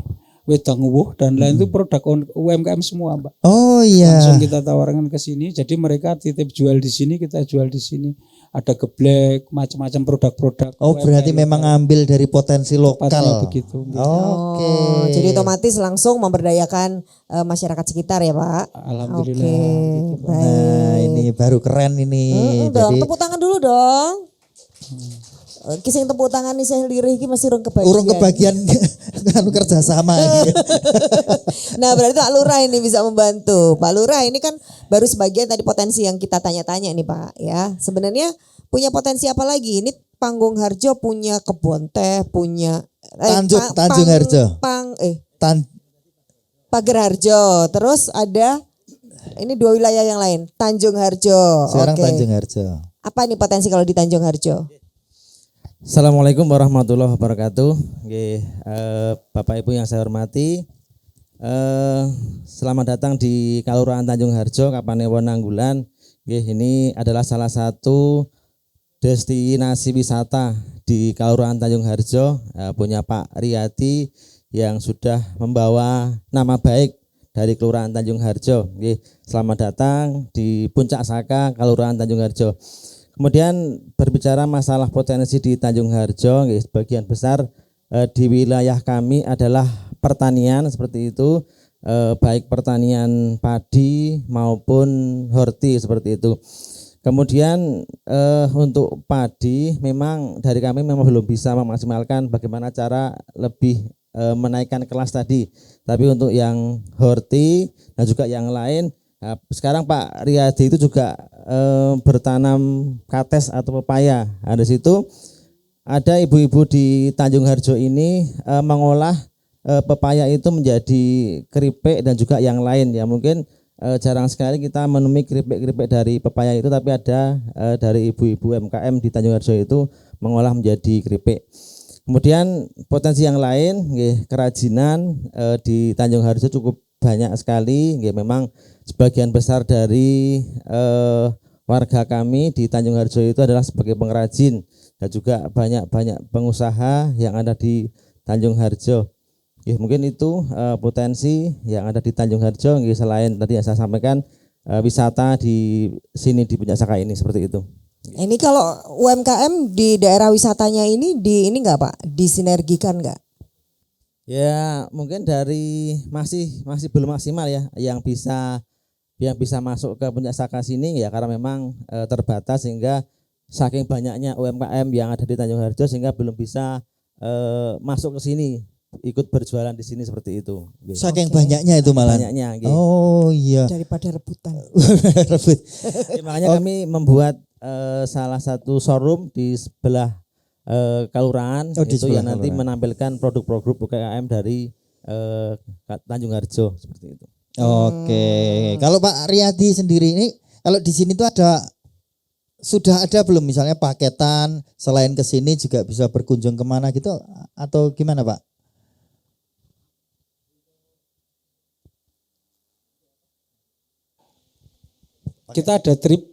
wedang uwuh dan lain itu produk UMKM semua Mbak. Oh iya. Langsung kita tawarkan ke sini, jadi mereka titip jual di sini, kita jual di sini. Ada geblek, macam-macam produk-produk. Oh berarti memang ngambil dari potensi lokal. Begitu. Oke. Jadi otomatis langsung memberdayakan masyarakat sekitar ya Pak. Alhamdulillah. Oke, baik. Nah ini baru keren ini. Dong, Jadi tepuk tangan dulu dong. Kisah tepuk tangan nih saya lirih iki masih urung kebagian. urung kebagian anu kerjasama. Nah berarti Pak Lurah ini bisa membantu. Pak Lurah ini kan baru sebagian tadi potensi yang kita tanya-tanya nih Pak ya. Sebenarnya punya potensi apa lagi? Ini Panggung Harjo punya kebun teh, punya Tanjung Harjo. Pager Harjo. Terus ada ini dua wilayah yang lain, Tanjung Harjo. Sekarang Oke. Tanjung Harjo. Apa nih potensi kalau di Tanjung Harjo? Assalamualaikum warahmatullahi wabarakatuh. Bapak Ibu yang saya hormati, selamat datang di Kelurahan Tanjung Harjo, Kapanewon Nanggulan. Ini adalah salah satu destinasi wisata di Kelurahan Tanjung Harjo, punya Pak Riyati yang sudah membawa nama baik dari Kelurahan Tanjung Harjo. Selamat datang di Puncak Saka, Kelurahan Tanjung Harjo. Kemudian berbicara masalah potensi di Tanjung Harjo, sebagian besar di wilayah kami adalah pertanian seperti itu, baik pertanian padi maupun horti seperti itu. Kemudian untuk padi memang dari kami memang belum bisa memaksimalkan bagaimana cara lebih menaikkan kelas tadi. Tapi untuk yang horti dan juga yang lain, sekarang Pak Riyadi itu juga bertanam kates atau pepaya. Nah, di situ ada ibu-ibu di Tanjung Harjo ini mengolah pepaya itu menjadi keripik dan juga yang lain ya. Mungkin jarang sekali kita menemui keripik-keripik dari pepaya itu, tapi ada dari ibu-ibu UMKM di Tanjung Harjo itu mengolah menjadi keripik. Kemudian potensi yang lain, kerajinan di Tanjung Harjo cukup banyak sekali. Memang sebagian besar dari warga kami di Tanjung Harjo itu adalah sebagai pengrajin. dan juga banyak pengusaha yang ada di Tanjung Harjo. Mungkin itu potensi yang ada di Tanjung Harjo. Selain tadi yang saya sampaikan wisata di sini di Puncak Saka ini seperti itu. Ini kalau UMKM di daerah wisatanya ini enggak Pak, disinergikan enggak? Ya mungkin dari masih belum maksimal ya yang bisa masuk ke Puncak Saka sini ya, karena memang terbatas sehingga saking banyaknya UMKM yang ada di Tanjung Harjo sehingga belum bisa masuk ke sini, ikut berjualan di sini seperti itu. Saking banyaknya itu malah. Banyaknya. Gitu. Oh iya. Daripada rebutan. Rebut. Makanya kami membuat salah satu showroom di sebelah kelurahan itu yang nanti menampilkan produk-produk UMKM dari Tanjung Harjo seperti itu. Oke. Kalau Pak Riyadi sendiri ini, kalau di sini tuh sudah ada belum misalnya paketan selain ke sini juga bisa berkunjung kemana gitu atau gimana Pak? Kita ada trip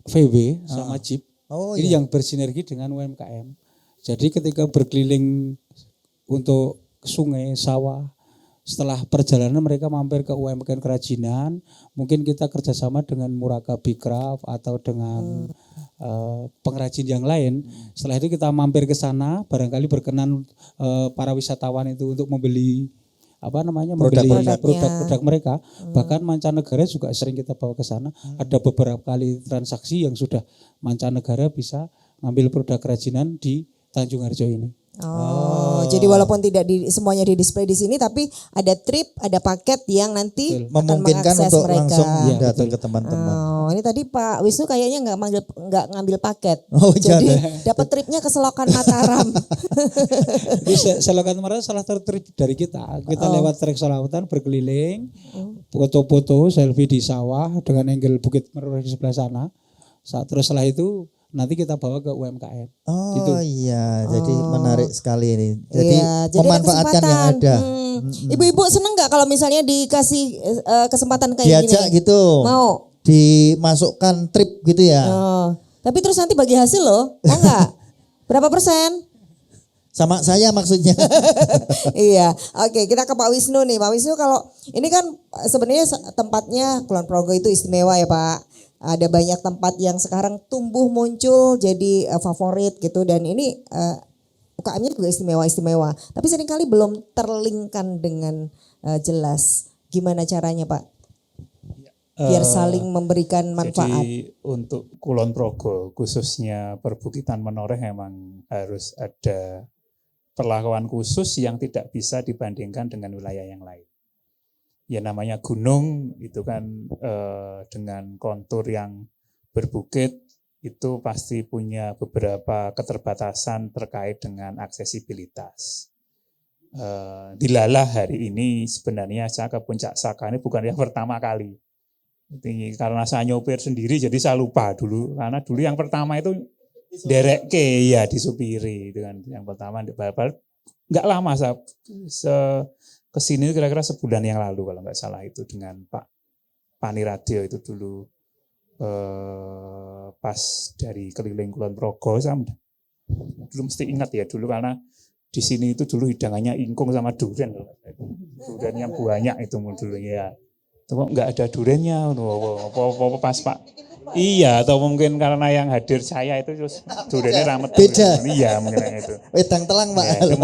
VW sama Jeep. Ini iya. yang bersinergi dengan UMKM. Jadi ketika berkeliling untuk sungai, sawah, setelah perjalanan mereka mampir ke UMKM kerajinan, mungkin kita kerjasama dengan Murakabi Craft atau dengan pengrajin yang lain. Setelah itu kita mampir ke sana, barangkali berkenan para wisatawan itu untuk membeli produk-produk mereka. Bahkan mancanegara juga sering kita bawa ke sana. Ada beberapa kali transaksi yang sudah mancanegara bisa ngambil produk kerajinan di Tanjung Harjo ini. Jadi walaupun tidak semuanya di display di sini, tapi ada trip, ada paket yang nanti memungkinkan akan untuk mereka. langsung datang ke teman-teman. Ini tadi Pak Wisnu kayaknya nggak ngambil paket. Jadi dapat tripnya ke Selokan Mataram. Selokan Mataram salah satu trip dari kita. Kita lewat trek Selawatan berkeliling, foto-foto, selfie di sawah dengan angle Bukit Merah di sebelah sana. Terus setelah itu nanti kita bawa ke UMKM. Gitu. Iya, jadi menarik sekali ini. Jadi memanfaatkan yang ada. Ibu-ibu seneng nggak kalau misalnya dikasih kesempatan kayak gini? Diajak gitu. Mau? Dimasukkan trip gitu ya. Tapi terus nanti bagi hasil loh, mau nggak? Berapa persen? Sama saya maksudnya. Iya, oke, kita ke Pak Wisnu nih. Pak Wisnu, kalau ini kan sebenarnya tempatnya Kulon Progo itu istimewa ya Pak. Ada banyak tempat yang sekarang tumbuh muncul jadi favorit gitu, dan ini UKM-nya juga istimewa. Tapi seringkali belum terlinkkan dengan jelas. Gimana caranya Pak? Biar saling memberikan manfaat. Jadi untuk Kulon Progo khususnya Perbukitan Menoreh memang harus ada perlakuan khusus yang tidak bisa dibandingkan dengan wilayah yang lain. Ya namanya gunung itu kan dengan kontur yang berbukit itu pasti punya beberapa keterbatasan terkait dengan aksesibilitas. Dilalah hari ini sebenarnya saya ke Puncak Saka ini bukan yang pertama kali. Karena saya nyopir sendiri jadi saya lupa dulu, karena dulu yang pertama itu derek ya disupiri itu kan yang pertama. Nggak lama saya kesini kira-kira sebulan yang lalu kalau nggak salah itu dengan Pak Pani Radio itu dulu pas dari keliling Kulon Progo. Saya dulu mesti ingat ya dulu karena di sini itu dulu hidangannya ingkung sama durian yang banyak itu dulu ya. Itu kok nggak ada duriannya, apa pas Pak. Iya, atau mungkin karena yang hadir saya itu terus duriannya ramet. Beda. Iya mungkin itu. Wedang telang Pak. Ya, itu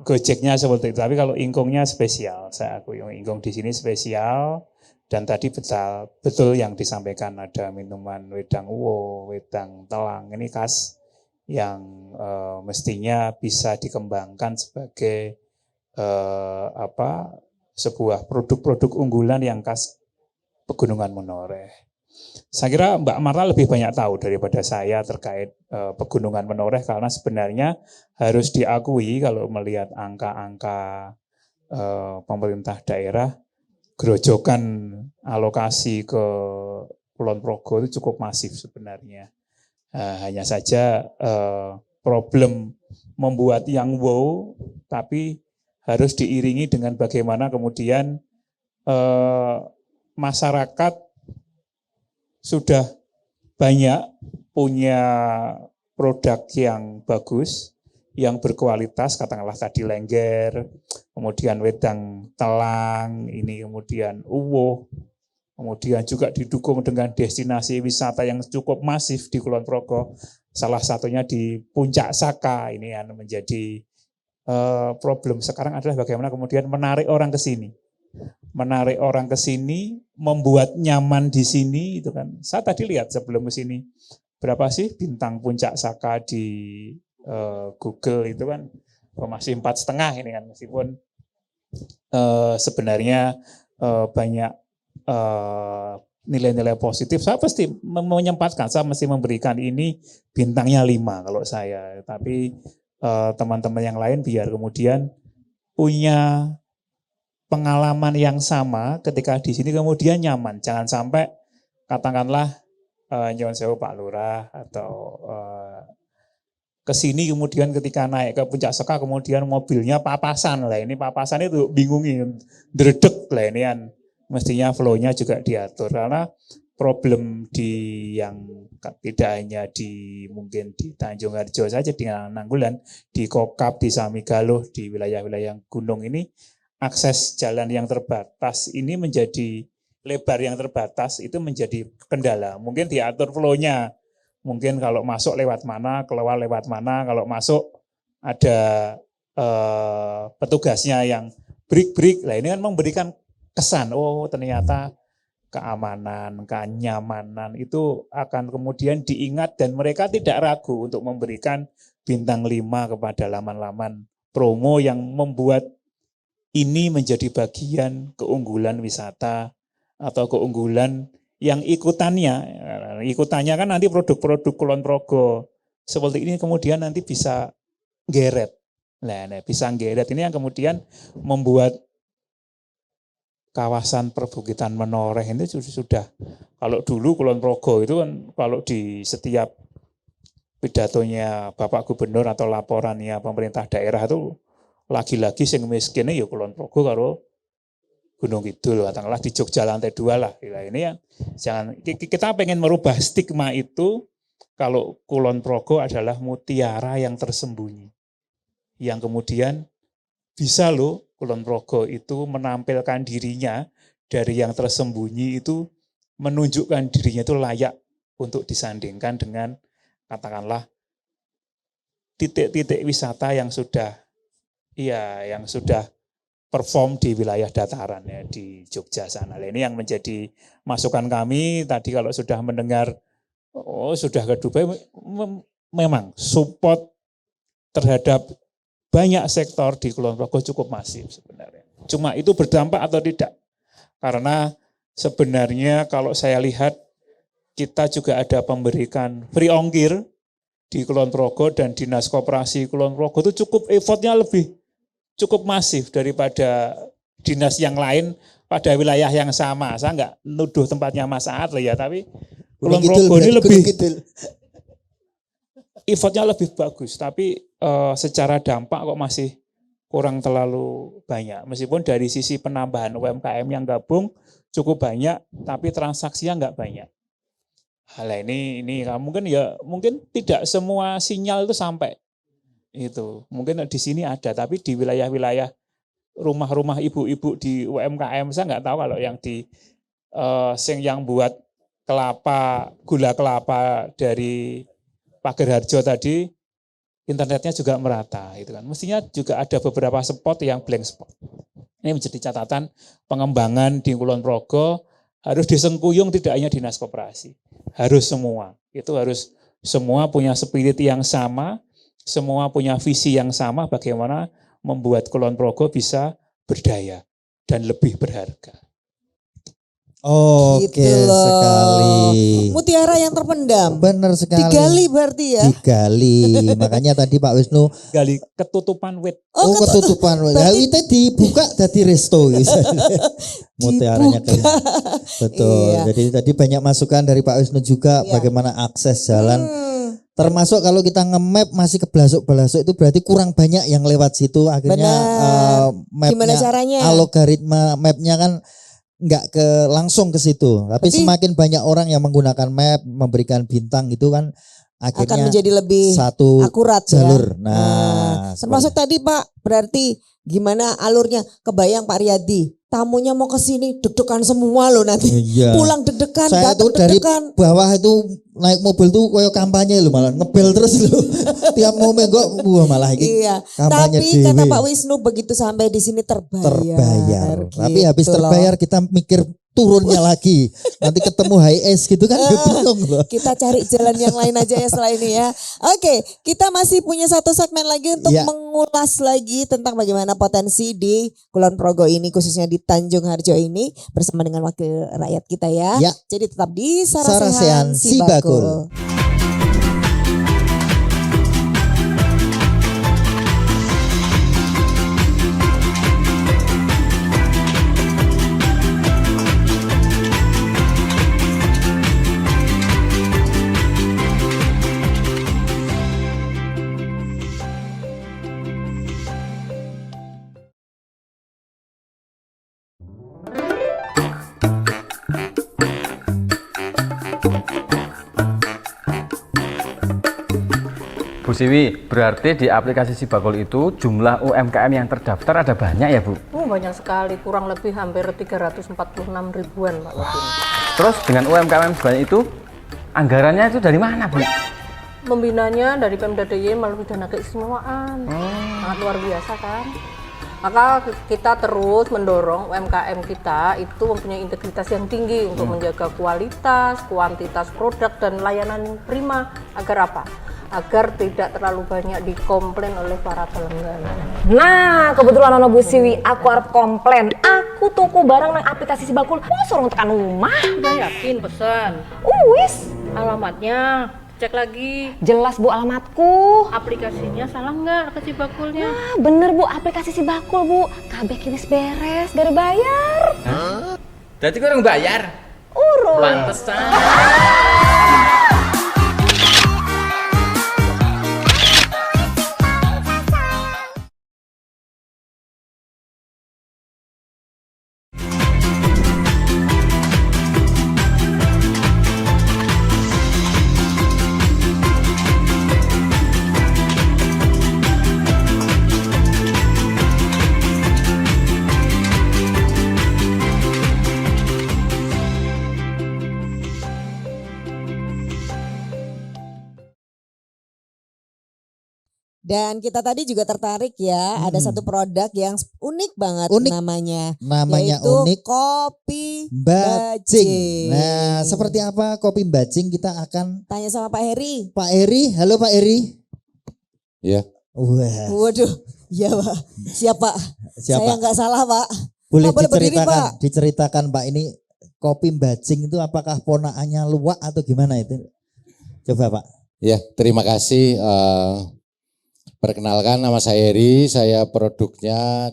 Gojeknya seperti itu, tapi kalau ingkungnya spesial, saya akui ingkung di sini spesial. Dan tadi betul yang disampaikan ada minuman wedang uwo, wedang telang, ini khas yang mestinya bisa dikembangkan sebagai sebuah produk-produk unggulan yang khas Pegunungan Menoreh. Saya kira Mbak Marta lebih banyak tahu daripada saya terkait Pegunungan Menoreh, karena sebenarnya harus diakui kalau melihat angka-angka pemerintah daerah, gerojokan alokasi ke Kulon Progo itu cukup masif sebenarnya. Hanya saja problem membuat yang wow, tapi harus diiringi dengan bagaimana kemudian masyarakat sudah banyak punya produk yang bagus, yang berkualitas, katakanlah tadi Lengger, kemudian Wedang Telang, ini kemudian Uwuh, kemudian juga didukung dengan destinasi wisata yang cukup masif di Kulon Progo, salah satunya di Puncak Saka. Ini yang menjadi problem sekarang adalah bagaimana kemudian menarik orang ke sini. Menarik orang ke sini, membuat nyaman di sini, itu kan. Saya tadi lihat sebelum ke sini, berapa sih bintang Puncak Saka di Google itu kan masih 4,5 ini kan, meskipun sebenarnya banyak nilai-nilai positif. Saya pasti menyempatkan, saya mesti memberikan ini bintangnya 5 kalau saya, tapi teman-teman yang lain biar kemudian punya pengalaman yang sama ketika di sini kemudian nyaman. Jangan sampai katakanlah nyuwun sewu Pak Lurah atau ke sini kemudian ketika naik ke Puncak Saka kemudian mobilnya papasan lah. Ini papasan itu bingungi, dredeg lah ini kan. Mestinya flow-nya juga diatur karena problem di yang tidak hanya di mungkin di Tanjung Harjo saja, di Nanggulan, di Kokap, di Samigaluh, di wilayah-wilayah gunung ini akses jalan yang terbatas ini menjadi lebar yang terbatas itu menjadi kendala. Mungkin diatur flow-nya. Mungkin kalau masuk lewat mana, keluar lewat mana, kalau masuk ada petugasnya yang break-break. Lah ini kan memberikan kesan, oh ternyata keamanan, kenyamanan itu akan kemudian diingat dan mereka tidak ragu untuk memberikan bintang 5 kepada laman-laman promo yang membuat ini menjadi bagian keunggulan wisata atau keunggulan yang ikutannya kan nanti produk-produk Kulon Progo seperti ini kemudian nanti bisa geret. Nah, bisa geret ini yang kemudian membuat kawasan perbukitan Menoreh ini sudah kalau dulu Kulon Progo itu kan kalau di setiap pidatonya Bapak Gubernur atau laporannya pemerintah daerah itu lagi-lagi sing miskinnya ya Kulon Progo karo Gunung Kidul, katakanlah di Jogja lantai 2 lah. Ini ya jangan, kita pengen merubah stigma itu kalau Kulon Progo adalah mutiara yang tersembunyi. Yang kemudian bisa loh Kulon Progo itu menampilkan dirinya dari yang tersembunyi itu menunjukkan dirinya itu layak untuk disandingkan dengan katakanlah titik-titik wisata yang sudah perform di wilayah dataran ya di Jogja sana. Ini yang menjadi masukan kami tadi kalau sudah mendengar sudah ke Dubai memang support terhadap banyak sektor di Kulon Progo cukup masif sebenarnya. Cuma itu berdampak atau tidak? Karena sebenarnya kalau saya lihat kita juga ada pemberikan free ongkir di Kulon Progo dan Dinas Koperasi Kulon Progo itu cukup effortnya cukup masif daripada dinas yang lain pada wilayah yang sama. Saya enggak nuduh tempatnya Mas Aat lah ya, tapi Kulon Progo ini lebih effortnya lebih bagus, tapi secara dampak kok masih kurang terlalu banyak. Meskipun dari sisi penambahan UMKM yang gabung cukup banyak, tapi transaksinya enggak banyak. Hal ini mungkin tidak semua sinyal itu sampai. Itu mungkin di sini ada, tapi di wilayah-wilayah rumah-rumah ibu-ibu di UMKM saya nggak tahu kalau yang di yang buat gula kelapa dari Pager Harjo tadi internetnya juga merata, itu kan. Mestinya juga ada beberapa spot yang blank spot. Ini menjadi catatan pengembangan di Kulon Progo harus disengkuyung tidak hanya dinas koperasi, harus semua. Itu harus semua punya spirit yang sama. Semua punya visi yang sama bagaimana membuat Kulon Progo bisa berdaya dan lebih berharga. Oke Gitu loh. sekali. Mutiara yang terpendam. Benar sekali. Digali berarti ya. Digali. Makanya tadi Pak Wisnu Gali ketutupan wit. ketutupan. Berarti itu dibuka jadi resto gitu. Mutiaranya kelihatan. Betul. Iya. Jadi tadi banyak masukan dari Pak Wisnu juga bagaimana akses jalan. Termasuk kalau kita nge-map masih kebelasuk-belasuk itu berarti kurang banyak yang lewat situ. Akhirnya Gimana caranya? algoritma mapnya kan nggak langsung ke situ. Tapi semakin banyak orang yang menggunakan map, memberikan bintang itu kan akan akhirnya menjadi lebih satu akurat jalur. ya. Nah, Termasuk tadi Pak, berarti gimana alurnya? Kebayang Pak Riyadi, tamunya mau ke sini deg-degan semua loh nanti. Iya. Pulang deg-degan, Saya datang tuh dari deg-degan. bawah itu naik mobil tuh koyo kampanye loh, malah ngebel terus loh. Tiap momen kok malah ini Iya, kampanye tapi kata dewe. Pak Wisnu begitu sampai di sini terbayar. Tapi habis gitu loh. terbayar kita mikir turunnya lagi. Nanti ketemu high S gitu kan bingung loh. Kita cari jalan yang lain aja ya setelah ini ya. Oke, kita masih punya satu segmen lagi untuk Ya. mengulas lagi tentang bagaimana potensi di Kulon Progo ini, khususnya di Tanjung Harjo ini bersama dengan wakil rakyat kita ya. Ya. Jadi tetap di Sarasehan Sarasehan Sibakul. Sibakul. Bu Siwi, berarti di aplikasi Sibakul itu jumlah UMKM yang terdaftar ada banyak ya Bu? Banyak sekali, kurang lebih hampir 346 ribuan Pak Wadin. Terus dengan UMKM sebanyak itu, anggarannya itu dari mana Bu? Membinanya dari Pemda DIY melalui dana keistimewaan. Sangat luar biasa kan? Maka kita terus mendorong UMKM kita itu mempunyai integritas yang tinggi untuk menjaga kualitas, kuantitas produk dan layanan yang prima. Agar apa? Agar tidak terlalu banyak dikomplain oleh para pelanggan. Nah, kebetulan ono Bu Siwi, aku arep komplain. Aku tuku barang nang aplikasi Sibakul, mau suruh tekan rumah. Udah yakin pesan? Wis, Alamatnya cek lagi. jelas Bu alamatku. Aplikasinya salah nggak ke Sibakulnya? Ah, bener Bu, aplikasi Sibakul Bu. Kabeh kinis beres, gak bayar. Berarti kurang bayar? Urus. Pantesan. Dan kita tadi juga tertarik ya, ada satu produk yang unik banget Unik. namanya. Namanya yaitu unik. kopi Bajing. Nah, seperti apa kopi bajing kita akan Tanya sama Pak Heri. Pak Eri. Halo Pak Eri. Ya. Wah, Waduh, ya Pak. Siapa? siapa? Saya nggak salah Pak. Boleh Pak, boleh berdiri, diceritakan, Pak. diceritakan Pak ini kopi bajing itu apakah ponakannya luwak atau gimana itu? Coba Pak. Ya, terima kasih. Perkenalkan, nama saya Heri, saya produknya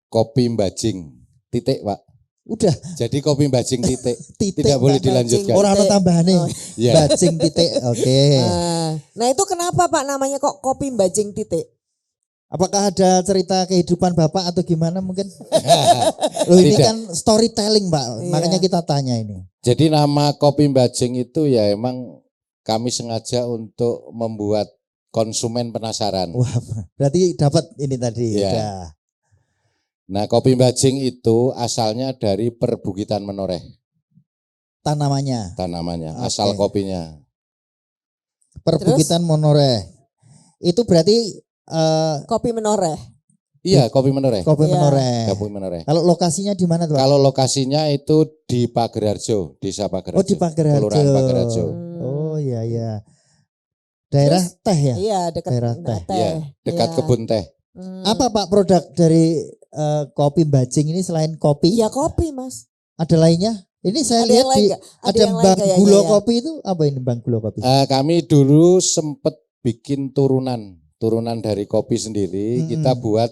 kopi bajing, titik Pak. Udah. Jadi kopi bajing titik, Titik, tidak boleh Pak, dilanjutkan. Orang ada tambahannya. Ya. Bajing titik. Oke. Nah itu kenapa Pak namanya kok kopi bajing titik? Apakah ada cerita kehidupan Bapak atau gimana mungkin? Loh ini Tidak. kan storytelling Pak, Iya. makanya kita tanya ini. Jadi nama kopi bajing itu ya emang kami sengaja untuk membuat konsumen penasaran. Wah, berarti dapat ini tadi. Iya. Udah. Nah, kopi bajing itu asalnya dari perbukitan Menoreh, Tanamannya. tanamannya, Oke. asal kopinya. Perbukitan Menoreh. Itu berarti Kopi menoreh. Iya, kopi Menoreh. kopi Iya. Menoreh. Kopi Menoreh. Kalau lokasinya di mana tuh? Pak? Kalau lokasinya itu di Pagerharjo, Desa Pagerharjo. Oh di Pagerharjo. Kelurahan Pagerharjo. Oh iya iya. Daerah teh ya? Iya dekat Daerah teh. Iya, dekat Iya. kebun teh. Apa Pak produk dari kopi bajing ini selain kopi? Iya kopi Mas. Ada lainnya? Ini saya Ada lihat yang lain di nggak? Ada ada yang lain Bang kayaknya Gulo ya. Kopi itu apa ini Bang Gulo Kopi? Kami dulu sempat bikin turunan dari kopi sendiri. Kita buat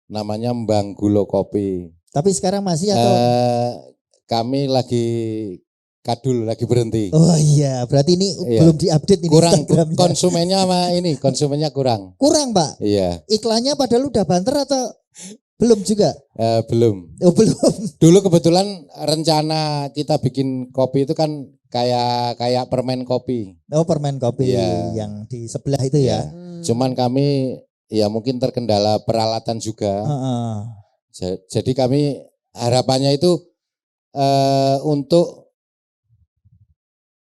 namanya Mbang Gulo Kopi. Tapi sekarang masih atau? Kami lagi kadul, lagi berhenti. Oh iya, berarti ini Iya. belum diupdate ini Kurang Instagramnya. konsumennya sama ini, konsumennya kurang. Kurang Pak. Iya, Iklannya padahal udah banter atau belum juga? belum. Oh belum. Dulu kebetulan rencana kita bikin kopi itu kan kayak permen kopi. Oh, permen kopi Iya. yang di sebelah itu ya. Cuman kami ya mungkin terkendala peralatan juga. Heeh. Jadi kami harapannya itu untuk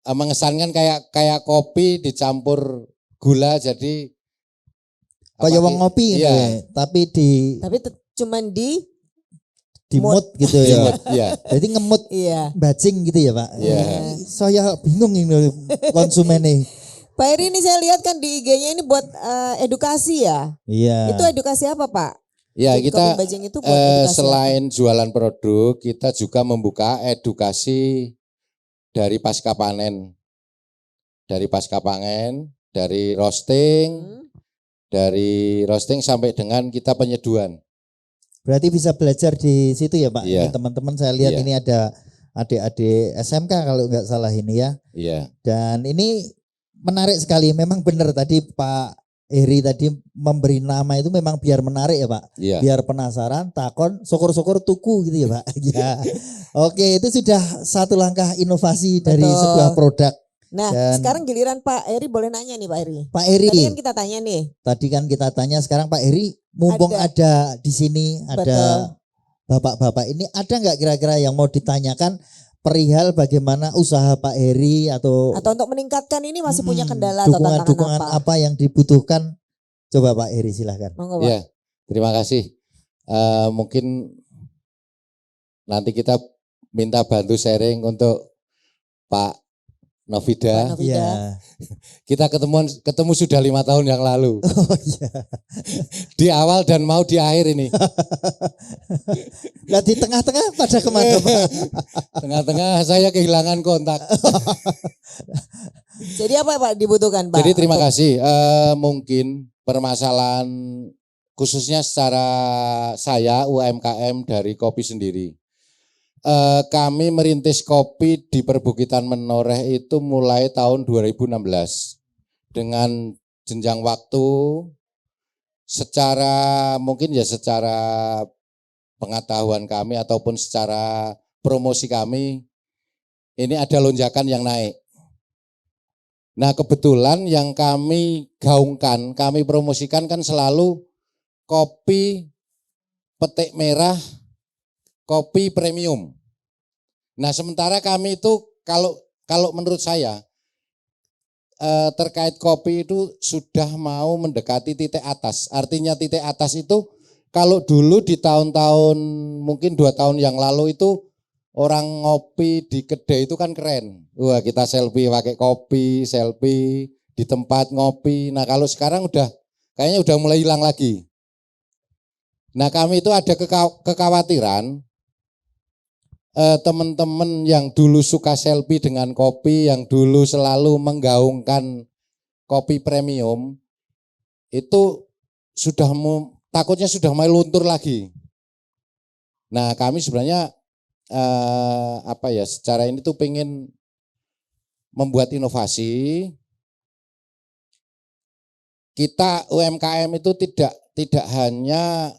mengesankan kayak kopi dicampur gula, jadi Kayak wong ngopi gitu iya. ya, tapi cuman di mood gitu ya. Dimut, iya. Jadi ngemut bajing gitu ya, Pak. Iya. Saya bingung ini konsumennya. Pak Eri, ini saya lihat kan di IG-nya ini buat edukasi ya. Iya. Itu edukasi apa, Pak? Ya, Jadi kita kopi bajing itu buat edukasi selain jualan produk, kita juga membuka edukasi dari pasca panen. Dari pasca panen, dari roasting, dari roasting sampai dengan kita penyeduhan. Berarti bisa belajar di situ ya, Pak. Iya. Ini teman-teman saya lihat Iya. ini ada adik-adik SMK kalau nggak salah ini ya. Iya. Dan ini menarik sekali. Memang benar tadi Pak Eri tadi memberi nama itu memang biar menarik ya, Pak. Iya. Biar penasaran, takon, syukur-syukur tuku gitu ya, Pak. Ya. Oke, itu sudah satu langkah inovasi dari Betul. sebuah produk. Nah, Dan sekarang giliran Pak Eri, boleh nanya nih Pak Eri. Pak Eri. Tadi kan kita tanya nih. Tadi kan kita tanya, sekarang Pak Eri, mumpung ada di sini, ada bapak-bapak ini, ada nggak kira-kira yang mau ditanyakan perihal bagaimana usaha Pak Eri atau untuk meningkatkan ini masih punya kendala atau tantangan dukungan apa? apa yang dibutuhkan? Coba Pak Eri silahkan. Monggo, Pak. Ya, terima kasih. Mungkin nanti kita minta bantu sharing untuk Pak Novida. Pak Novida. Iya. Kita ketemu sudah 5 tahun yang lalu. Oh iya. Di awal dan mau di akhir ini. Nah di tengah-tengah pada kemana Pak? Tengah-tengah saya kehilangan kontak. Jadi apa Pak dibutuhkan Pak? Jadi terima kasih. Mungkin permasalahan khususnya secara saya UMKM dari kopi sendiri. Kami merintis kopi di Perbukitan Menoreh itu mulai tahun 2016 dengan jenjang waktu secara mungkin ya secara pengetahuan kami ataupun secara promosi kami ini ada lonjakan yang naik. Nah kebetulan yang kami gaungkan, kami promosikan kan selalu kopi petik merah, kopi premium. Nah sementara kami itu kalau menurut saya terkait kopi itu sudah mau mendekati titik atas. Artinya titik atas itu kalau dulu di tahun-tahun mungkin 2 tahun yang lalu itu orang ngopi di kedai itu kan keren. Wah kita selfie pakai kopi, selfie di tempat ngopi. Nah kalau sekarang kayaknya udah mulai hilang lagi. Nah kami itu ada kekhawatiran teman-teman yang dulu suka selfie dengan kopi, yang dulu selalu menggaungkan kopi premium, itu takutnya sudah mulai luntur lagi. Nah kami sebenarnya secara ini tuh pengen membuat inovasi. Kita UMKM itu tidak hanya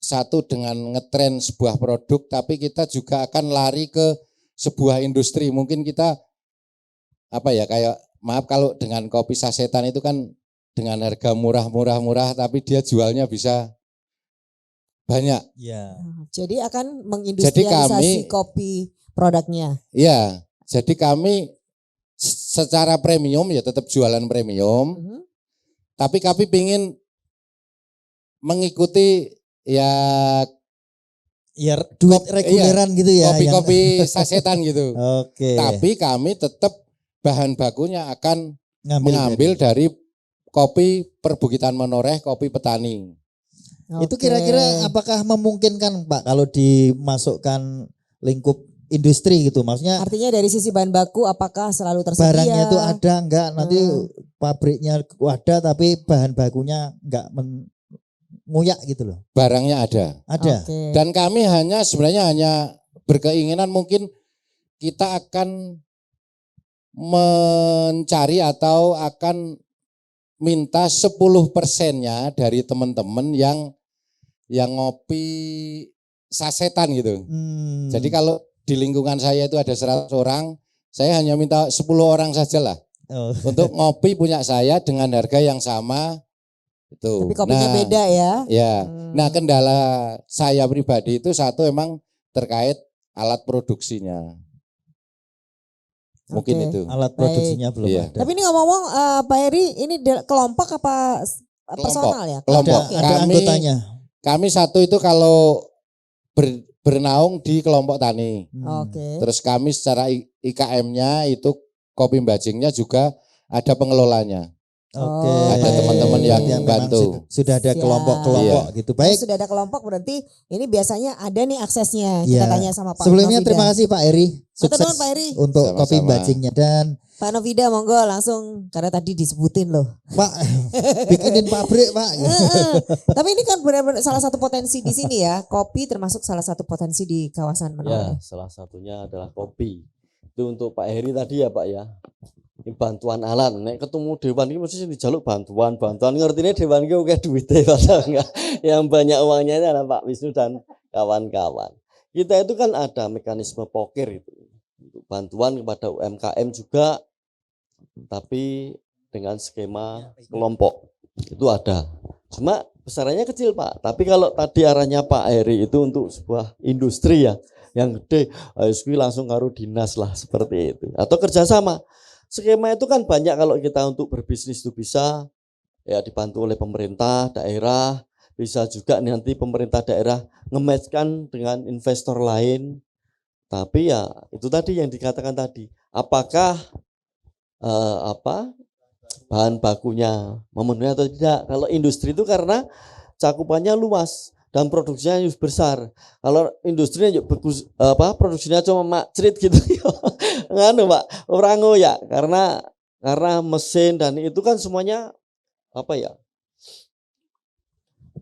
satu dengan ngetren sebuah produk, tapi kita juga akan lari ke sebuah industri. Mungkin kita maaf kalau dengan kopi sasetan itu kan dengan harga murah, tapi dia jualnya bisa banyak. Ya. Jadi akan mengindustrialisasi kopi produknya. Iya, jadi kami secara premium ya tetap jualan premium, tapi kami ingin mengikuti ya duit reguleran gitu ya. Kopi-kopi sasetan gitu. Oke. Tapi kami tetap bahan bakunya akan mengambil dari kopi Perbukitan Menoreh, kopi petani. Itu kira-kira apakah memungkinkan Pak kalau dimasukkan lingkup industri gitu? Maksudnya artinya dari sisi bahan baku apakah selalu tersedia? Barangnya itu ada enggak? Nanti pabriknya ada tapi bahan bakunya enggak nguyak gitu loh. Barangnya ada. Ada. Okay. Dan kami sebenarnya hanya berkeinginan mungkin kita akan mencari atau akan minta 10%-nya dari teman-teman yang ngopi sasetan gitu. Jadi kalau di lingkungan saya itu ada 100 orang, Saya hanya minta 10 orang sajalah. Oh. Untuk ngopi punya saya dengan harga yang sama. Itu. Tapi kopinya beda ya. Ya. Nah, kendala saya pribadi itu satu emang terkait alat produksinya. Mungkin Oke. itu. Alat produksinya belum Iya. ada. Tapi ini ngomong-ngomong Pak Heri, ini kelompok apa personal ya? Kelompok. Ada anggotanya. Kami satu itu kalau bernaung di kelompok tani. Oke. Terus kami secara IKM-nya itu kopi bajingnya juga ada pengelolanya. Oke. Ada teman-teman yang memang bantu. Sudah ada Siap. kelompok-kelompok Iya. gitu. Baik. Baik. Sudah ada kelompok berarti ini biasanya ada nih aksesnya. Iya. Kita tanya sama Pak Sebelumnya Novida. terima kasih Pak Eri. Matur Sukses nuwun, Pak Eri. untuk Sama-sama. kopi bajingnya dan Pak Novida monggo langsung karena tadi disebutin loh. Pak bikinin pabrik Pak. Tapi ini kan benar-benar salah satu potensi di sini ya. Kopi termasuk salah satu potensi di kawasan Ya, Menoreh. salah satunya adalah kopi. Itu untuk Pak Heri tadi ya Pak ya. Ini bantuan alat. Nek ketemu dewan ini mesti dijaluk bantuan. Ngertinya dewan ini oke duitnya padahal enggak. Yang banyak uangnya ini adalah Pak Wisnu dan kawan-kawan. Kita itu kan ada mekanisme poker itu. Untuk bantuan kepada UMKM juga. Tapi dengan skema kelompok. Itu ada. Cuma besarannya kecil Pak. Tapi kalau tadi arahnya Pak Heri itu untuk sebuah industri ya. Yang gede, langsung karo dinas lah seperti itu. Atau kerjasama. Skema itu kan banyak kalau kita untuk berbisnis itu bisa ya dibantu oleh pemerintah daerah, bisa juga nanti pemerintah daerah nge-match-kan dengan investor lain. Tapi ya itu tadi yang dikatakan tadi, apakah bahan bakunya memenuhi atau tidak. Kalau industri itu karena cakupannya luas dan produksinya besar. Kalau industrinya produksinya cuma makcrit gitu ya. Nganu Pak, orang ya karena mesin dan itu kan semuanya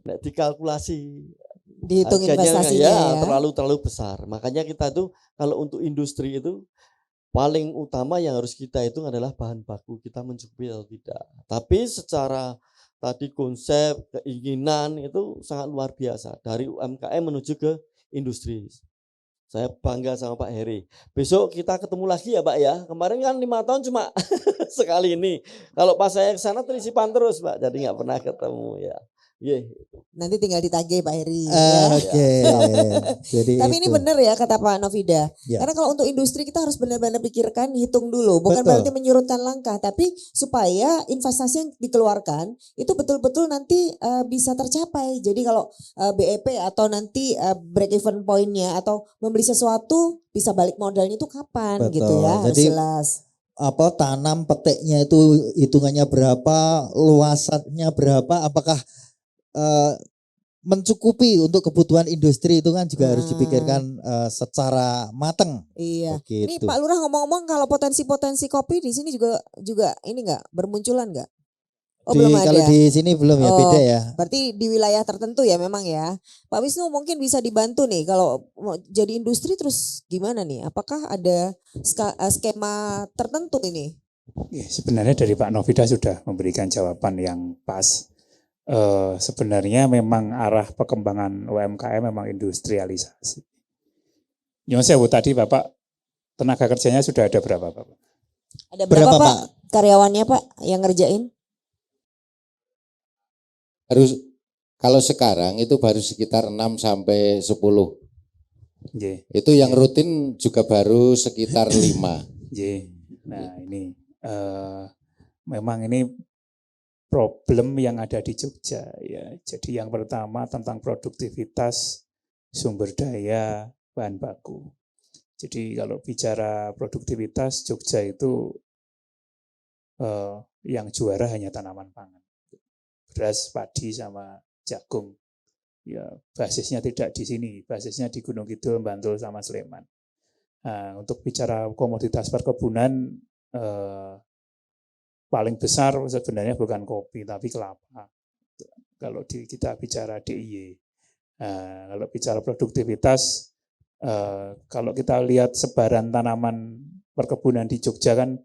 nek dikalkulasi Dihitung harganya investasinya ya. terlalu besar. Makanya kita tuh kalau untuk industri itu paling utama yang harus kita hitung adalah bahan baku kita mencukupi atau tidak. Tapi secara tadi konsep, keinginan itu sangat luar biasa. Dari UMKM menuju ke industri. Saya bangga sama Pak Heri. Besok kita ketemu lagi ya Pak ya. Kemarin kan 5 tahun cuma sekali ini. Kalau pas saya ke sana terisipan terus Pak. Jadi nggak pernah ketemu ya. Nanti tinggal ditagih Pak Heri. Oke. Jadi Tapi ini itu. benar ya kata Pak Novida. Ya. Karena kalau untuk industri kita harus benar-benar pikirkan, hitung dulu. Bukan Betul. berarti menyurutkan langkah, tapi supaya investasi yang dikeluarkan itu betul-betul nanti bisa tercapai. Jadi kalau BEP atau nanti break even point-nya atau membeli sesuatu bisa balik modalnya itu kapan Betul. gitu ya. Harus Jadi, jelas. Tanam petiknya itu hitungannya berapa, luasannya berapa, apakah mencukupi untuk kebutuhan industri itu kan juga harus dipikirkan secara matang. Iya. Ini Begitu. Pak Lurah ngomong-ngomong kalau potensi-potensi kopi di sini juga ini enggak bermunculan enggak? Oh, belum ada. Kalau di sini belum ya, beda ya. Berarti di wilayah tertentu ya memang ya. Pak Wisnu mungkin bisa dibantu nih kalau mau jadi industri terus gimana nih? Apakah ada skema tertentu ini? Ya, sebenarnya dari Pak Novida sudah memberikan jawaban yang pas. Sebenarnya memang arah perkembangan UMKM memang industrialisasi. Yang saya tadi Bapak, tenaga kerjanya sudah ada berapa Bapak? Ada berapa Pak karyawannya Pak yang ngerjain? Kalau sekarang itu baru sekitar 6 sampai 10. Yeah. Itu yang rutin juga baru sekitar 5. Yeah. Nah ini memang ini problem yang ada di Jogja ya. Jadi yang pertama tentang produktivitas sumber daya bahan baku. Jadi kalau bicara produktivitas Jogja itu yang juara hanya tanaman pangan. Beras, padi sama jagung. Ya, basisnya tidak di sini, basisnya di Gunung Kidul, Bantul sama Sleman. Nah, untuk bicara komoditas perkebunan paling besar sebenarnya bukan kopi tapi kelapa. Kalau kita bicara DIY. Kalau bicara produktivitas, kalau kita lihat sebaran tanaman perkebunan di Jogja kan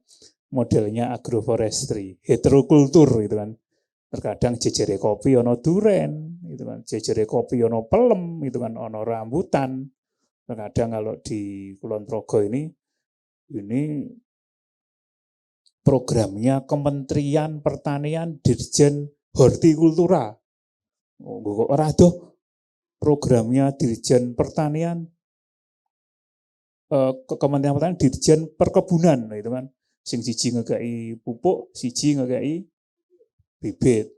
modelnya agroforestry, heterokultur gitu kan. Terkadang jejere kopi ono duren, gitu kan. Jejere kopi ono pelem, gitu kan, ono rambutan. Terkadang kalau di Kulon Progo ini ini programnya Kementerian Pertanian Dirjen Hortikultura. Oh, ora adoh programnya Dirjen Pertanian Kementerian Pertanian Dirjen Perkebunan itu kan. Sing siji ngekei pupuk, siji ngekei bibit.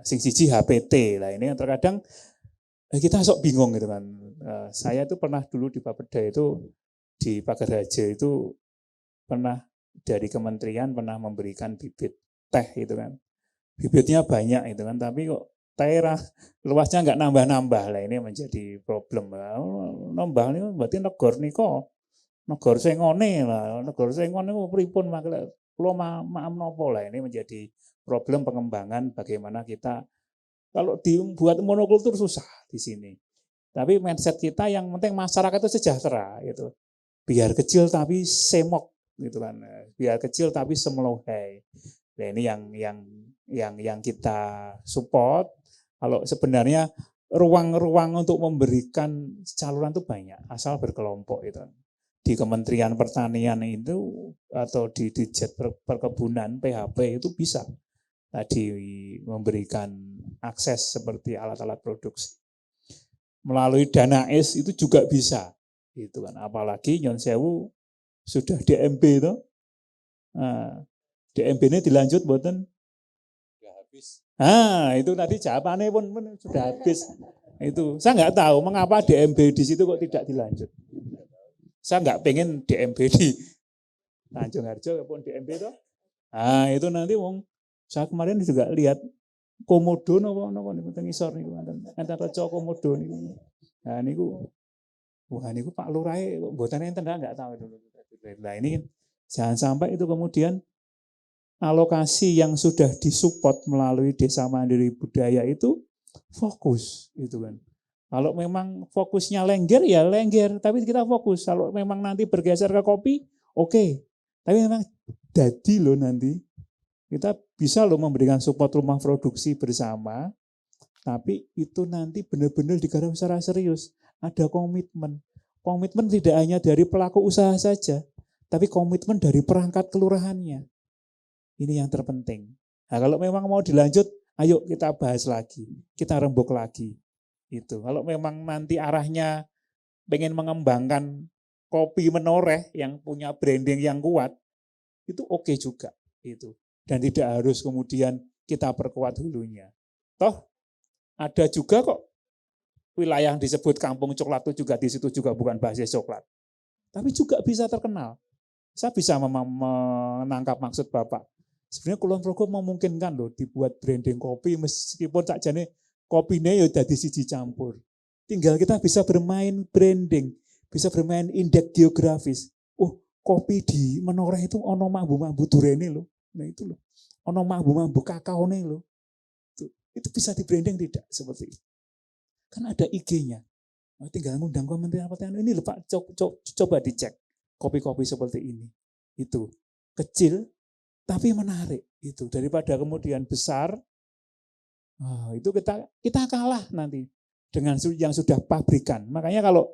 Sing siji HPT. Lah ini terkadang kita sok bingung gitu kan. Saya itu pernah dulu di Bapeda itu di Pagar Raja itu pernah dari kementerian pernah memberikan bibit teh itu kan. Bibitnya banyak itu kan, tapi kok teh luasnya nggak nambah-nambah. Lah ini menjadi problem. Nambah ini berarti negor niko. Negor sing ngene lah, negor sing ngene pripun makanya kula maaf nopo lah. Ini menjadi problem pengembangan bagaimana kita kalau dibuat monokultur susah di sini. Tapi mindset kita yang penting masyarakat itu sejahtera gitu. Biar kecil tapi semok gitu kan. Biar kecil tapi semelohai. Nah, ini yang kita support. Kalau sebenarnya ruang-ruang untuk memberikan saluran itu banyak, asal berkelompok itu. Di Kementerian Pertanian itu atau di Ditjen Perkebunan PHP itu bisa tadi memberikan akses seperti alat-alat produksi. Melalui dana ACE itu juga bisa. Gitu kan. Apalagi Nyon Sewu sudah DMB itu. Nah, DMB ini dilanjut mboten? Sudah habis. Itu tadi jawabannya pun sudah habis. Itu saya nggak tahu mengapa DMB di situ kok tidak dilanjut. Saya nggak pengen DMB di Tanjung Harjo pun DMB itu. Itu nanti saya kemarin juga lihat komodo napa niku teng isor niku enten reca komodo niku. Nah niku wah niku Pak Lurahe kok mboten enten enggak tahu dulu. Nah ini jangan sampai itu kemudian alokasi yang sudah disupport melalui Desa Mandiri Budaya itu fokus gitu kan. Kalau memang fokusnya lengger ya lengger, tapi kita fokus. Kalau memang nanti bergeser ke kopi, oke. Tapi memang jadi loh nanti kita bisa loh memberikan support rumah produksi bersama, tapi itu nanti benar-benar digarap secara serius. Ada komitmen. Komitmen tidak hanya dari pelaku usaha saja, tapi komitmen dari perangkat kelurahannya. Ini yang terpenting. Nah, kalau memang mau dilanjut, ayo kita bahas lagi, kita rembuk lagi. Itu. Kalau memang nanti arahnya pengen mengembangkan kopi menoreh yang punya branding yang kuat, itu oke juga. Itu. Dan tidak harus kemudian kita perkuat hulunya. Toh ada juga kok wilayah yang disebut kampung coklat itu juga di situ juga bukan basis coklat. Tapi juga bisa terkenal. Saya bisa menangkap maksud Bapak. Sebenarnya Kulon Progo memungkinkan loh dibuat branding kopi meskipun sakjane kopinya ya dadi siji campur. Tinggal kita bisa bermain branding, bisa bermain indeks geografis. Kopi di Menoreh itu ono mambu-mambu durene loh. Nah itu loh. Ono mambu-mambu kakaone loh. Itu bisa di branding tidak seperti itu. Kan ada IG-nya. Tinggal ngundang Kementerian Pertanian ini loh Pak, coba dicek kopi-kopi seperti ini. Itu kecil tapi menarik itu daripada kemudian besar. Itu kita kalah nanti dengan yang sudah pabrikan. Makanya kalau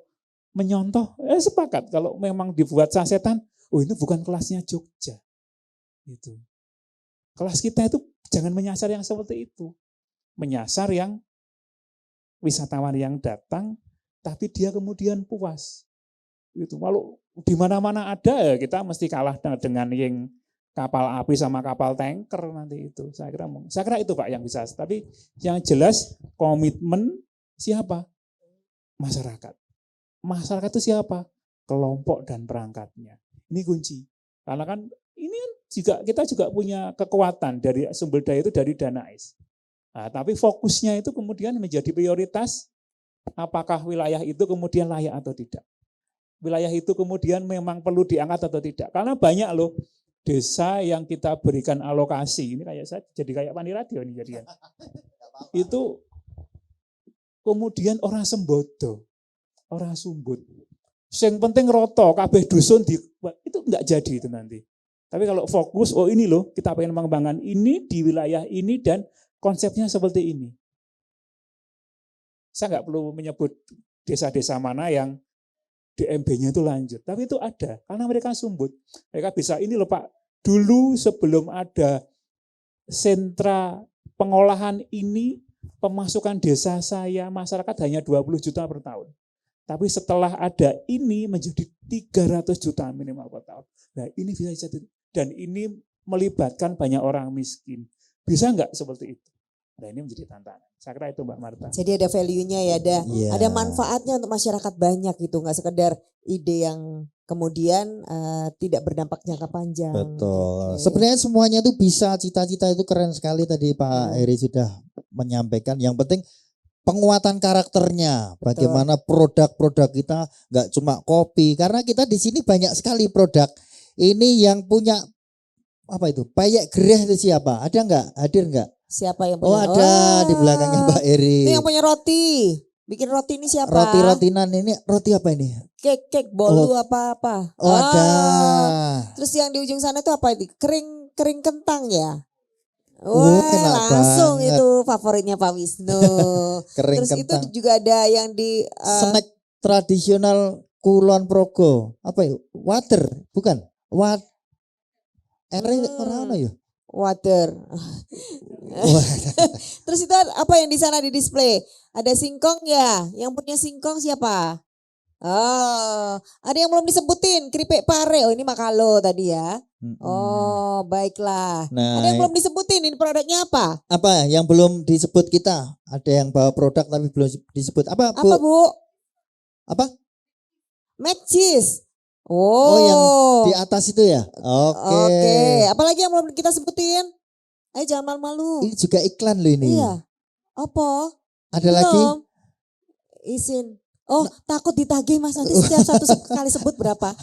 menyontoh, sepakat kalau memang dibuat sasetan, ini bukan kelasnya Jogja. Itu. Kelas kita itu jangan menyasar yang seperti itu. Menyasar yang wisatawan yang datang, tapi dia kemudian puas. Itu. Kalau di mana-mana ada, ya kita mesti kalah dengan yang kapal api sama kapal tanker nanti itu. Saya kira itu Pak yang bisa. Tapi yang jelas komitmen siapa? Masyarakat. Masyarakat itu siapa? Kelompok dan perangkatnya. Ini kunci. Karena kan ini juga kita juga punya kekuatan dari sumber daya itu dari dana ACE. Nah, tapi fokusnya itu kemudian menjadi prioritas apakah wilayah itu kemudian layak atau tidak. Wilayah itu kemudian memang perlu diangkat atau tidak. Karena banyak loh desa yang kita berikan alokasi, ini kayak saya jadi kayak Pani Radio ini jadian. Itu kemudian orang sembodo, orang sumbut. Yang penting roto, kabeh dusun itu enggak jadi itu nanti. Tapi kalau fokus, ini loh kita pengen mengembangkan ini di wilayah ini dan konsepnya seperti ini. Saya enggak perlu menyebut desa-desa mana yang DMB-nya itu lanjut. Tapi itu ada, karena mereka sumbut. Mereka bisa, ini loh Pak, dulu sebelum ada sentra pengolahan ini, pemasukan desa saya, masyarakat hanya 20 juta per tahun. Tapi setelah ada ini menjadi 300 juta minimal per tahun. Nah ini bisa jadi, dan ini melibatkan banyak orang miskin. Bisa nggak seperti itu? Nah ini menjadi tantangan. Saya kira itu Mbak Marta. Jadi ada value-nya ya, ada manfaatnya untuk masyarakat banyak gitu, nggak sekedar ide yang kemudian tidak berdampak jangka panjang. Betul. Sebenarnya semuanya itu bisa, cita-cita itu keren sekali tadi Pak Heri sudah menyampaikan. Yang penting penguatan karakternya, bagaimana produk-produk kita nggak cuma kopi, karena kita di sini banyak sekali produk. Ini yang punya apa itu? Payek gereh itu siapa? Ada nggak? Hadir nggak? Siapa yang Oh punya? ada di belakangnya Mbak Eri. Ini yang punya roti. Bikin roti ini siapa? Roti-rotinan ini, roti apa ini? Cake bolu apa-apa. Oh ada. Terus yang di ujung sana itu apa itu? Kering kentang ya? Oh, Wah, enak langsung banget. itu favoritnya Pak Wisnu. Kering Terus kentang. itu juga ada yang di Snack tradisional Kulon Progo. Apa ya? Water, bukan? Orang apa ya? water. Terus itu apa yang di sana di display? Ada singkong ya? Yang punya singkong siapa? Oh, ada yang belum disebutin, keripik pare. Oh, ini makalo tadi ya. Oh, baiklah. Nah, Ada yang belum disebutin, ini produknya apa? apa yang belum disebut kita? Ada yang bawa produk tapi belum disebut. Apa, Bu? Apa, Bu? Apa? Mac cheese. Oh, yang di atas itu ya? Oke. Apalagi yang belum kita sebutin? Ayo jangan malu-malu. Ini juga iklan loh ini. Iya. Apa? Ada lagi? Izin. Oh, takut ditagih Mas, nanti setiap satu kali sebut berapa?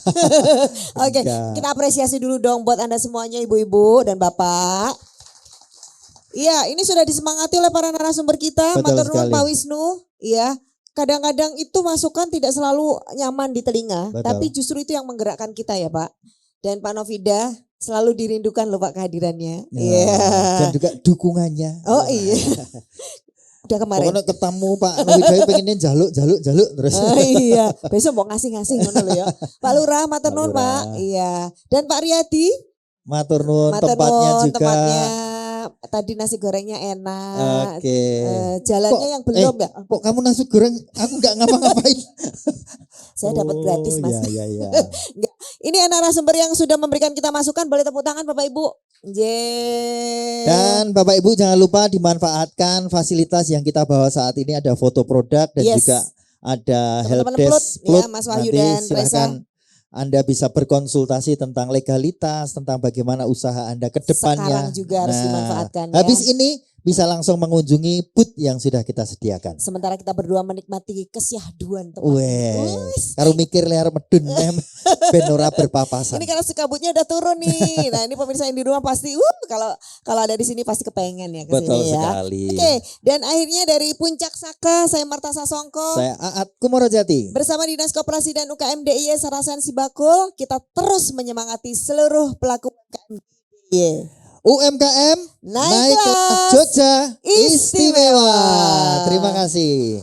Oke, Enggak. kita apresiasi dulu dong buat Anda semuanya, ibu-ibu dan bapak. Iya, ini sudah disemangati oleh para narasumber kita, Betul matur nuwun sekali. Pak Wisnu. Iya, kadang-kadang itu masukan tidak selalu nyaman di telinga, Betul. tapi justru itu yang menggerakkan kita ya Pak. Dan Pak Novida selalu dirindukan loh Pak kehadirannya. Iya. Dan juga dukungannya. Oh iya. Udah kemarin. Pokoknya ketemu Pak Novidawi pengennya jaluk terus. Oh iya, besok mau ngasih-ngasih ngono lho ya. Pak Lurah, matur nuwun Pak. Iya. Dan Pak Riyadi, Matur nuwun matur tempatnya nuwun, juga. tempatnya tadi nasi gorengnya enak. Oke. Jalannya yang belum ya. Kok kamu nasi goreng aku nggak ngapa-ngapain? Saya dapat gratis Mas. Iya. Enggak. Ini narasumber yang sudah memberikan kita masukan, boleh tepuk tangan Bapak Ibu. Yeay. Dan Bapak Ibu jangan lupa dimanfaatkan fasilitas yang kita bawa saat ini, ada foto produk dan Yes. juga ada Teman-teman helpdesk Plut, ya, Mas Wahyu Nanti dan silakan Anda bisa berkonsultasi tentang legalitas, tentang bagaimana usaha Anda ke depannya. Sekarang juga harus dimanfaatkan ya. Habis ini bisa langsung mengunjungi booth yang sudah kita sediakan. Sementara kita berdua menikmati kesyahduan teman. Wes, karo mikir leher medun ben ora berpapasan. Ini karena sekabutnya udah turun nih. Nah, ini pemirsa yang di rumah pasti kalau ada di sini pasti kepengen ya ke Betul sini ya. sekali. Oke, dan akhirnya dari Puncak Saka, saya Marta Sasongko. Saya Aat Kumorojati. Bersama Dinas Koperasi dan UKM DIY Sarasan Sibakul, kita terus menyemangati seluruh pelaku UKM DIY. UMKM Naik kelas Jogja istimewa. Terima kasih.